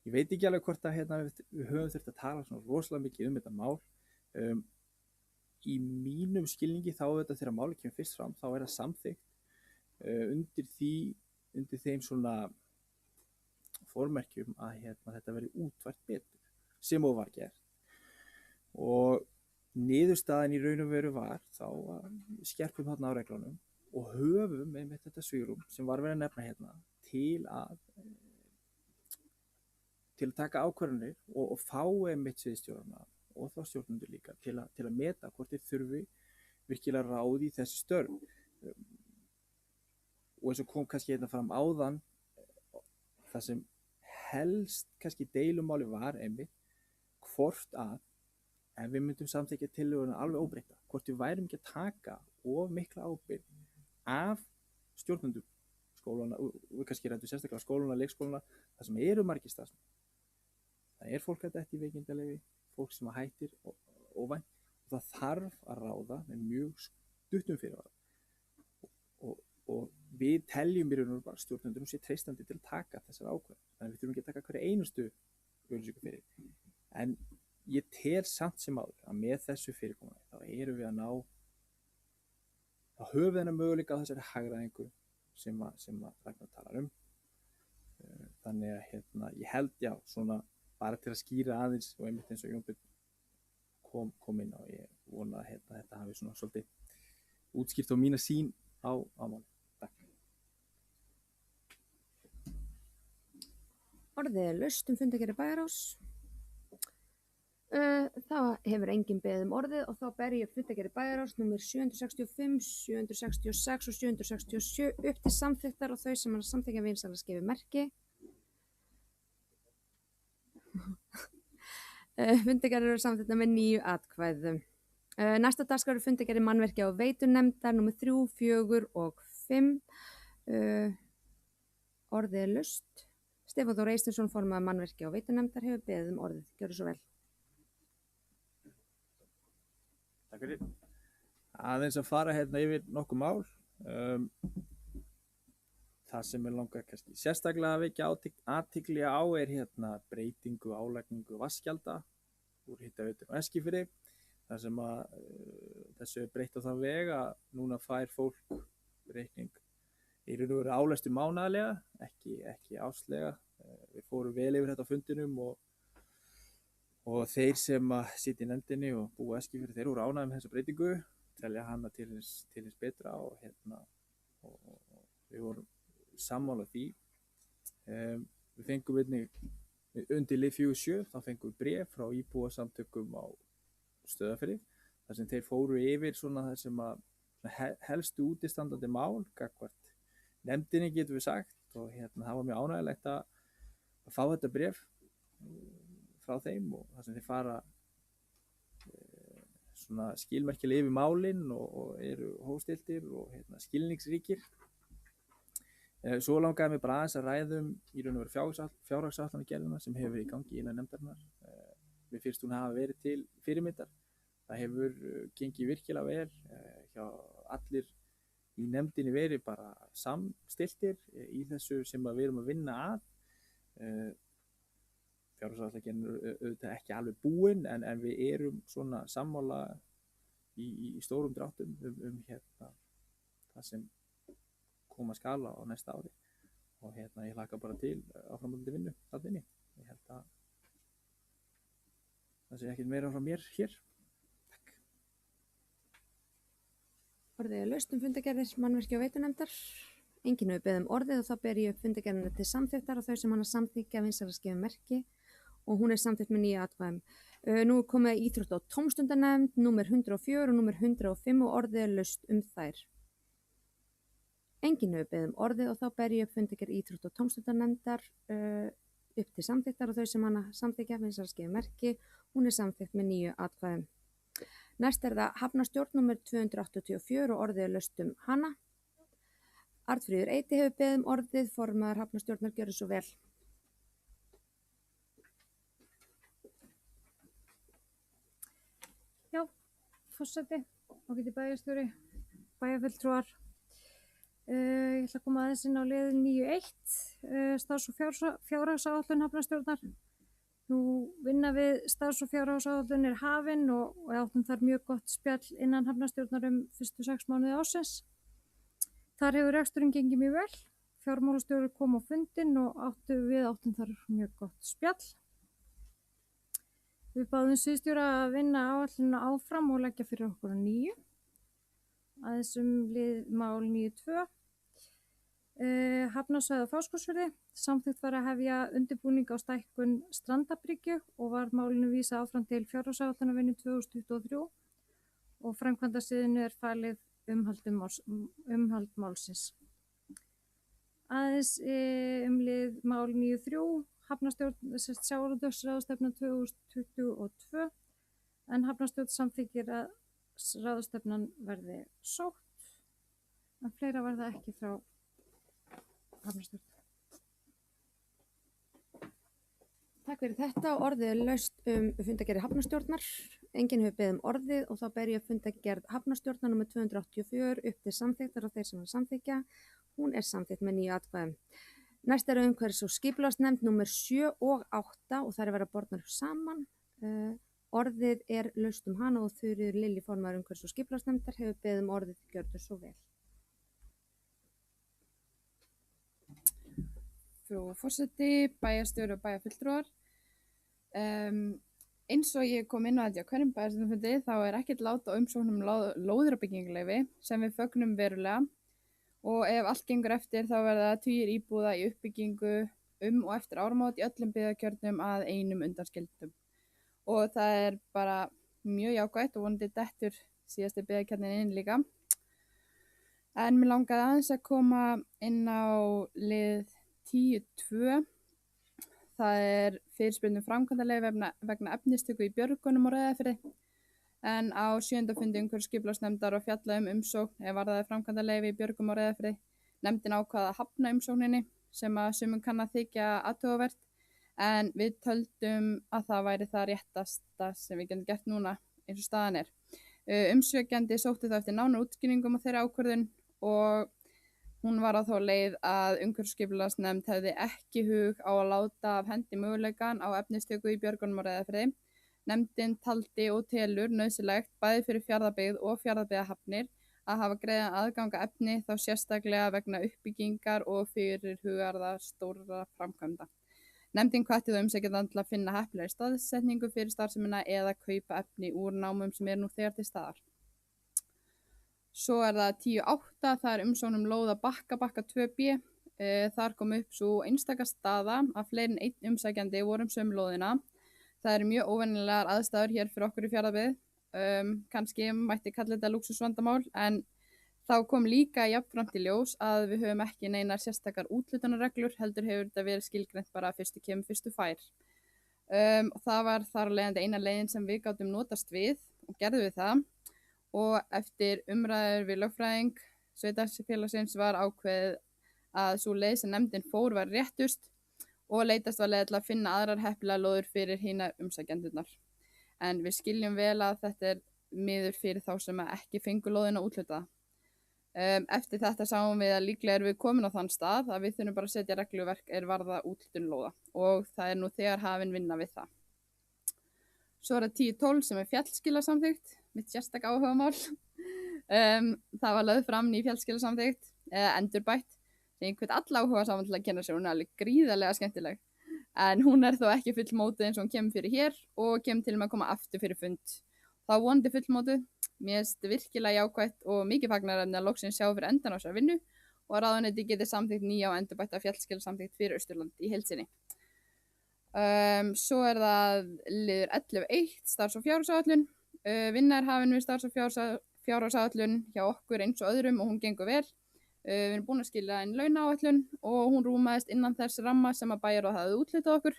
veit ekki alveg hvort að við höfum þurft að tala svona rosalega mikið þetta mál. Í mínum skilningi þá þegar máli kemur fyrst fram, þá það samþykkt undir þeim svona formerkjum að þetta veri útfært betur, sem og var gert. Og niðurstaðan í raun og veru var þá að skerpum þarna á reglunum og höfum einmitt þetta svigrúm sem var verið að nefna hérna til að taka ákvarðanir og fá einmitt sviðsstjórana og þá stjórnendur líka til að meta hvort þeir þurfi virkilega ráð í þessi störf. Og eins og kom kannski hérna fram áðan, það sem helst kannski deilumáli var einmitt hvort að ef við myndum samþykkja tillöguna alveg óbreytta, hvort við værum ekki að taka of mikla ábyrgð af stjórnendum skólana, og kannski rættu sérstaklega skólana, leikskólana, það sem eru margir starfsmenn. Það er fólk að detta í veikindaleyfi, fólk sem hættir óvænt, og það þarf að ráða með mjög stuttum fyrirvara. Og við teljum í raun og veru bara stjórnendunum sé treystandi til að taka þessar ákvörðanir. Þannig við þurfum ekki að taka hverja einustu auglýsingu fyrir. En ég tel samt sem áður að með þessu fyrirkomulagi þá erum við að ná, þá höfum við þennan möguleika á þessari hagræðingu sem að Ragnar talar um. Þannig að ég held svona bara til að skýra aðeins og einmitt eins og Jón Björn kom inn á, ég vona að þetta hafi svona svolítið útskýrt á mína sýn á máli. Takk. Orðið er laust fundargerð bæjarráðs. Það hefur enginn beðið orðið og þá ber ég fundargerð bæjarráðs nr. 765, 766 og 767 upp til samþykktar og þau sem er að samþykkja vinsamlegast gefi merki. Fundargerðir eru samþykktar með 9 atkvæðum. Næsta dagskrá eru fundargerðir mannvirkja og veitunefndar nr. 3, 4 og 5. Orðið er laust. Stefán Þór Eysteinsson, formaður mannvirkja og veitunefndar, hefur beðið um orðið. Gjörðu svo vel. Takk fyrir. Aðeins að fara hérna yfir nokkuð mál. Það sem er langar kannski sérstaklega að vekja athygli á er hérna breytingu, álagningu vatnsgjalda úr Hitaveitu og Eskifirði. Það sem að þessu er breytt á þann veg að núna fær fólk reikning í raun og veru álestur mánaðarlega, ekki áslega. Við fórum vel yfir þetta á fundinum og þeir sem að sitja í nefndinni og búa Eskifirði, þeir voru ánægðir með þessa breytingu, telja hana til hins betra og við vorum sammála því. Við fengum einnig undir lið 47, þá fengum við bréf frá íbúasamtökum á Stöðvarfirði, þar sem þeir fóru yfir svona þar sem að helstu útistandandi mál gagnvart nefndinni, getum við sagt, og það var mjög ánægjulegt að fá þetta bréf frá þeim og þar sem þeir fara svona skilmerkilega yfir málin og eru hófstiltir og skilningsríkir. Svo langaði mig bara aðeins að ræðum í raun og veru fjárhagsáætlanagerðina sem hefur verið í gangi innan nefndarinnar. Mér finnst hún hafa verið til fyrirmyndar. Það hefur gengið virkilega vel hjá allir í nefndinni verið bara samstiltir í þessu sem við erum að vinna að. Fjárhagsáætlanagerðin er auðvitað ekki alveg búin en við erum svona sammála í stórum dráttum það sem koma að skala á næsta ári og ég hlakka bara til áframhaldandi vinnu þarna inni. Ég held að það sé ekkert meira frá mér hér. Takk. Orðið er laust fundargerðir mannvirkja og veitunefndar. Enginn hefur beðið um orðið og þá ber ég upp fundargerðina til samþykktar og þau sem hana samþykkja vinsar að gefa merki og hún er samþykkt með 9 atkvæðum. Nú er komið íþrótta- og tómstundanefnd, númer 104 og númer 105 og orðið er laust þær. Enginn hefur beðið um orðið og þá ber ég upp fundargerð íþrótta- og tómstundanefndar upp til samþykktar og þau sem hana samþykkja vinsar að gefa merki. Hún er samþykkt með 9 atkvæðum. Næst er það hafnarstjórn númer 284 og orðið er laust hana. Arnfríður Eiti hefur beðið um orðið, formaður hafnarstjórnar, gjörðu svo vel. Já, forseti, ágæti bæjarstjóri, bæjarfulltrúar. Ég ætla að koma aðeins inn á lið 9.1, starfs- og fjárhagsáætlun hafnarstjórnar. Nú vinna við starfs- og fjárhagsáætlun er hafin og áttum þar mjög gott spjall innan hafnarstjórnar fyrstu 6 mánuði ársins. Þar hefur reksturinn gengið mjög vel. Fjármálastjóri kom á fundinn og áttum þar mjög gott spjall. Við báðum sviðsstjóra að vinna áætlunina áfram og leggja fyrir okkur á 9. Aðeins lið mál 9.2. Hafnarsvæði á Fáskrúðsfirði. Samþykkt var að hefja undirbúning á stækkun Strandabryggju og var málinu vísað áfram til fjárhagsáætlanavinnu 2023 og framkvæmdasviðinu er falið umhald málsins. Aðeins lið mál 9.3. Hafnarstjórn sjávarútvegsráðstefna 2022 en hafnarstjórn samþykkir að ráðstefnan verði sótt en fleira var það ekki frá hafnarstjórn. Takk fyrir þetta og orðið er laust fundargerð hafnarstjórnar. Enginn hefur beðið um orðið og þá ber ég fundargerð hafnarstjórnar nr. 284 upp til samþykktar og þeir sem samþykkja. Hún er samþykkt með 9 atkvæðum. Næst er umhverfis- og skipulagsnefnd nr. 7 og 8 og þær er verið bornar saman. Orðið er laust hana og Þuríður Lilji, formaður umhverfis- og skipulagsnefndar, hefur beðið um orðið. Gjörðu svo vel. Frú forseti, bæjarstjóri og bæjarfulltrúar. Eins og ég kom inn á þetta á hverjum bæjarstjórnarfundi þá er ekkert lát á umsóknum lóðir og byggingarleyfi sem við fögnum verulega og ef allt gengur eftir þá verða tugir íbúða í uppbyggingu og eftir áramót í öllum byggðakjörnum að einum undanskildum. Og það er bara mjög jákvætt og vonandi dettur síðasti byggðakjarnin inn líka. En mér langaði aðeins að koma inn á lið 10.2. Það er fyrirspurn framkvæmdaleyfi vegna efnistöku í Björgunum og Reyðarfirði. en á 7. fundi umhverfisskipulagsnefndar og fjallað umsókn varðaði framkvæmdaleyfi í Björgum á Reyðarfirði. Nefndin ákvað að hafna umsókninni sem að sumum kann að þykja athugavert, en við töldum að það væri það réttasta sem við getum gert núna eins og staðan er. Umsækjandi sótti það eftir nánar útskýringum á þeirri ákvörðun og hún var á þá leið að umhverfisskipulagsnefnd hefði ekki hug á að láta af hendi möguleikann á efnistöku í Björgunum á Reyðarfirði. Nefndin taldi og telur nauðsynlegt bæði fyrir Fjarðabyggð og Fjarðabyggðarhafnir að hafa greiðan aðgang að efni, þá sérstaklega vegna uppbyggingar og fyrirhugaðra stórra framkvæmda. Nefndin hvatti þó umsækjendur til að finna heppilegri staðsetningu fyrir starfsemina eða kaupa efni úr námum sem nú þegar til staðar. Svo það 10.8, það er umsókn lóð að Bakka 2B. Þar kom upp svo einstaka staða að fleiri en einn umsækjandi voru sömu lóðina. Það eru mjög óvenjulegar aðstæður hér fyrir okkur í Fjarðabyggð. Kannski mætti kalla þetta lúxusvandamál, en þá kom líka jafnframt í ljós að við höfum ekki neinar sérstakar úthlutunarreglur, heldur hefur þetta verið skilgreint bara fyrstu kemur, fyrstu fær. Og það var þar leiðandi eina leiðin sem við gátum notast við og gerðum við það. Og eftir umræður við lögfræðing sveitarfélagsins var ákveðið að sú leið sem nefndin fór var réttust og leitast var leið til að finna aðrar heppilegar lóðir fyrir hinar umsækjendurnar. En við skiljum vel að þetta er miður fyrir þá sem ekki fengu lóðina úthlutaða. Eftir þetta sáum við að líklega erum við komin á þann stað að við þurfum bara að setja regluverk varða úthlutun lóða og það er nú þegar hafin vinna við það. Svo það 10.12 sem fjallskilasamþykkt, mitt sérstaka áhugamál. Það var lögð fram ný fjallskilasamþykkt, endurbætt, sem ég hvet alla áhuga saman til að kenna sér, hún er alveg gríðarlega skemmtileg. En hún er þó ekki fullmótuð eins og hún kemur fyrir hér og kemur til með að koma aftur fyrir fund. Þá vonandi fullmótuð. Mér finnst virkilega jákvætt og mikið fagnaðarefni að loksins sjá fyrir endan á þessari vinnu og að ráðuneyti geti samþykkt nýja og endurbætta fjallskilasamþykkt fyrir Austurland í heild sinni. Svo það liður 11.1 starfs- og fjárhagsáætlun. Vinna hafin við starfs- og fjárhagsáætlun hjá okkur eins og öðrum og hún gengur vel. Við erum búin að skila inn launaáætlun og hún rúmaðist innan þess ramma sem að bæjarráð hafði úthlutað okkur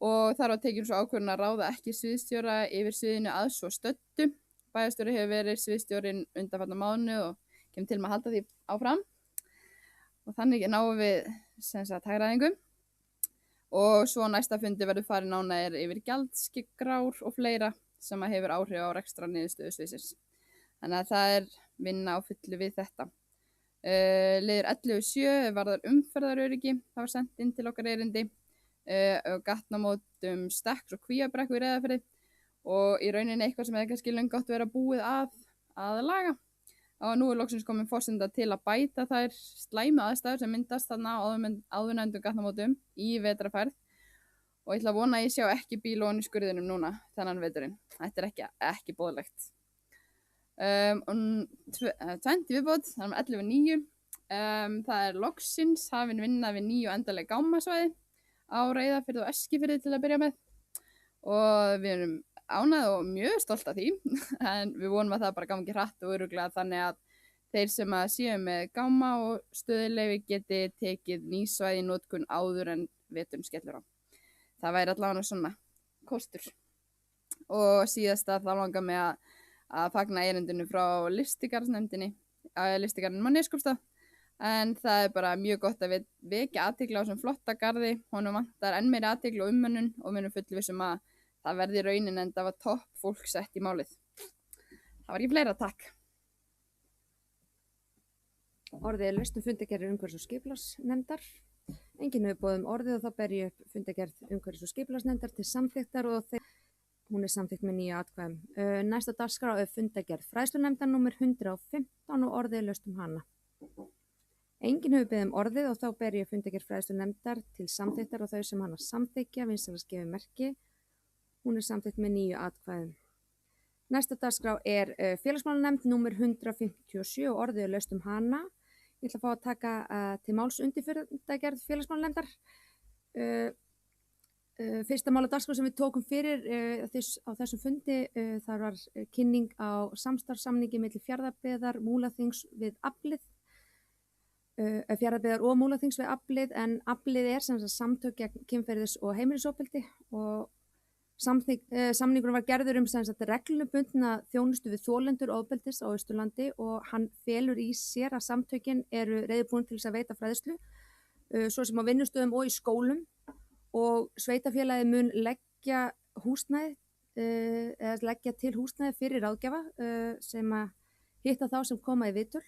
og þar var tekin svo ákvörðun að ráða ekki sviðsstjóra yfir sviðinu að svo stöddu. Bæjarstjóri hefur verið sviðsstjórinn undanfarna mánuð og kemur til með að halda því áfram og þannig náum við hagræðingu. Og svo næsta fundi verður farið nánar yfir gjaldskrár og fleira sem að hefur áhrif á rekstrarniðurstöðu sviðsins. Þannig að það er vinna á fullu við þetta. Liður 11.7 varðar umferðaröryggi, það var sendt inn til okkar erindi og gatnamótum Stekks og Kvíabrekku í Reyðarfirði og í rauninni eitthvað sem hefði kannski löngu átt að vera búið að laga. Og nú er loksins komin forsenda til að bæta þær slæmu aðstæður sem myndast þarna á áðurnefndum gatnamótum í vetrarfærð og ég ætla að vona að ég sjá ekki bíl ofan í skurðinum núna þennan veturinn. Þetta er ekki boðlegt. Og 20 viðbót, þannig að 11.9. Það er loksins hafin vinna við nýju endanleg gámasvæði á Reyðarfirði og Eskifirði til að byrja með og við erum ánægð og mjög stolt af því en við vonum að það bara gangi hratt og örugglega þannig að þeir sem að séu með gáma og stöðuleyfi geti tekið ný svæði í notkun áður en veturinn skellur á. Það væri allavega svona kostur. Og síðast að þá langar mig að fagna erindinu frá listigarðsnefndinni, listigarðinum á Neskaupstað. En það er bara mjög gott að við vekja athygli á þessum flotta garði, honum vantar enn meiri athygli og umönnun og við erum fullvissum að það verði raunin en það var topp fólk sett í málið. Það var ekki fleira, takk. Orðið er laust fundargerð umhverfis- og skipulagsnefndar. Enginn hefur boðið orðið og þá ber ég upp fundargerð umhverfis- og skipulagsnefndar til samþykktar og hún er samþykkt með 9 atkvæðum. Næsta dagskrá er fundargerð fræðslunefndar númer 115 og orðið er laust hana. Enginn hefur beðið orðið og þá ber ég fundargerð fræðslunefndar til samþykktar og þau sem hana samþykkja vinsamlegast gefi merki. Hún er samþykkt með 9 atkvæðum. Næsta dagskrá er félagsmálanefnd númer 157 og orðið er laust hana. Ég ætla að fá að taka til máls undir fundargerð félagsmálanefndar. Fyrsta mála dagskrá sem við tókum fyrir á þessum fundi þar var kynning á samstarfssamningi milli Fjarðabyggðar, Múlaþings við Aflið. Fjarðabyggðar og Múlaþings við Aflið en Aflið er sem sagt samtök gegn kynferðis- og heimilisofbeldi og Samningurinn var gerður sem sagt reglubundna þjónustu við þolendur ofbeldis á Austurlandi og hann felur í sér að samtökin eru reiðubúin til þess að veita fræðslu, svo sem á vinnustöðum og í skólum, og sveitarfélagið mun leggja húsnæði eða leggja til húsnæði fyrir ráðgjafa sem að hitta þá sem koma í viðtöl,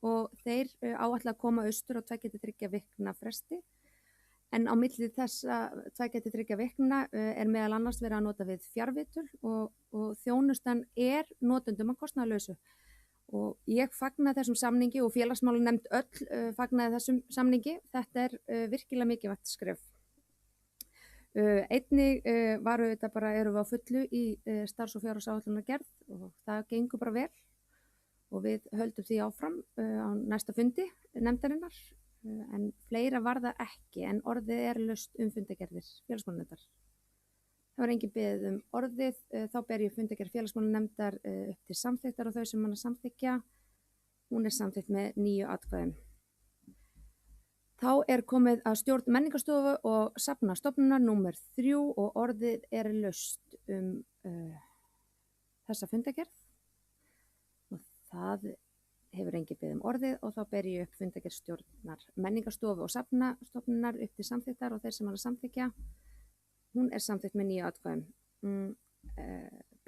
og þeir áætla að koma austur á 2 til 3 vikna fresti. En á milli þessa 2 til 3 vikna er meðal annars verið að nota við fjarviðtöl og þjónustan er notendum að kostnaðarlausu. Og ég fagnaði þessum samningi og félagsmálanefnd öll fagnaði þessum samningi. Þetta er virkilega mikilvægt skref. Einnig erum við á fullu í starfs- og fjárhagsáætlunargerð og það gengur bara vel og við höldum því áfram á næsta fundi nefndarinnar. En fleira var það ekki, en orðið er laust fundargerðir félagsmálanefndar. Það var engin beðið orðið, þá ber ég fundargerð félagsmálanefndar upp til samþykktar og þau sem hana samþykkja, hún er samþykkt með 9 atkvæðum. Þá er komið að stjórn menningarstofu og safnastofnunar númer 3 og orðið er laust þessa fundargerð. Og það hefur engin beðið orðið og þá ber ég upp fundargerð stjórnar menningarstofu og safnastofnunar upp til samþykktar og þeir sem hana samþykkja, hún er samþykkt með 9 atkvæðum.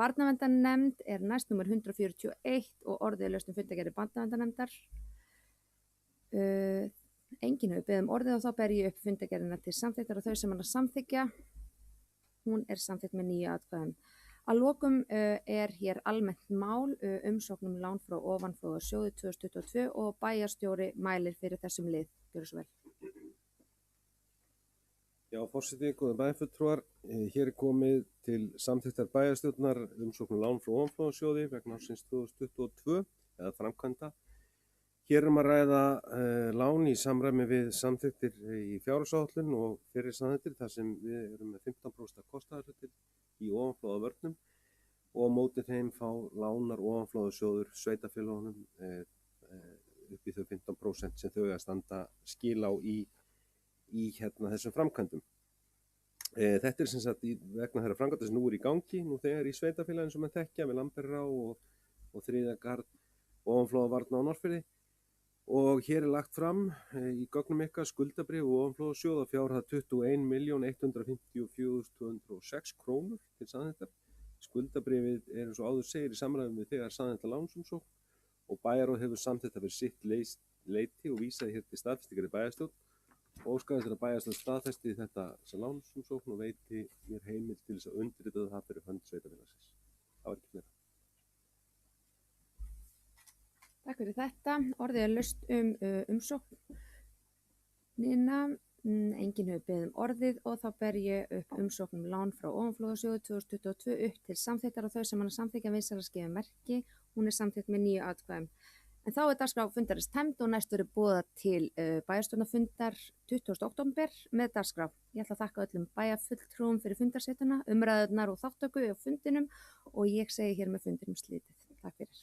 Barnaverndarnefnd er næst númer 141 og orðið er laust fundargerð barnaverndarnefndar. Enginn hefur beðið orðið og þá ber ég upp fundargerðina til samþykktar og þau sem hana samþykkja, hún er samþykkt með 9 atkvæðum. Að lokum er hér almennt mál umsóknum lán frá ofanflóðasjóði 2022 og bæjarstjóri mælir fyrir þessum lið. Gjörðu svo vel. Já, forseti, góðir bæjarfulltrúar, hér er komið til samþykktar bæjarstjórnar umsóknum lán frá ofanflóðasjóði vegna ársins 2022 eða framkvæmda. Hér að ræða lán í samræmi við samþykktir í fjárhagsáætlun og fyrir samþykktir þar sem við erum með 15% kostnaðarhlutir í ofanflóðavörnum og á móti þeim fá lánar ofanflóðasjóður sveitarfélögunum upp í þau 15% sem þau að standa skil á í þessum framkvæmdum. Þetta er sem sagt vegna þeirra framkvæmda sem nú er í gangi, nú þegar í sveitarfélaginu sem að þekkja við Lamberrá og Þriðagarð ofanflóðavarna á Norðfirði. Og hér er lagt fram í gögnum ykkar skuldabréf og ofanflóðasjóð að fjárhæð 21.154.206 krónur til samþykktar. Skuldabréfið er eins og áður segir í samræmi við þegar samþykkta lánsumsókn og bæjarráð hefur samþykkta fyrir sitt leyti og vísaði hér til staðfestingar í bæjarstjórn og óskaði til að bæjarstjórn staðfesti þetta lánsumsókn og veiti mér heimild til þess að undirrita það fyrir hönd sveitarfélagsins. Það var ekki meira. Takk fyrir þetta. Orðið er laust umsóknina. Enginn hefur beðið orðið og þá ber ég upp umsóknum lán frá ofanflóðasjóði 2022 upp til samþykktar og þau sem hana samþykkja vinsæl að gefa merki. Hún er samþykkt með 9 atkvæðum. En þá er dagskrá fundarins tæmd og næst verður boðað til bæjarstjórnarfundar 20. október með dagskrá. Ég ætla að þakka öllum bæjarfulltrúum fyrir fundarsetuna, umræðurnar og þáttöku á fundinum og ég segi hér með fundinum slitið. Takk fyrir.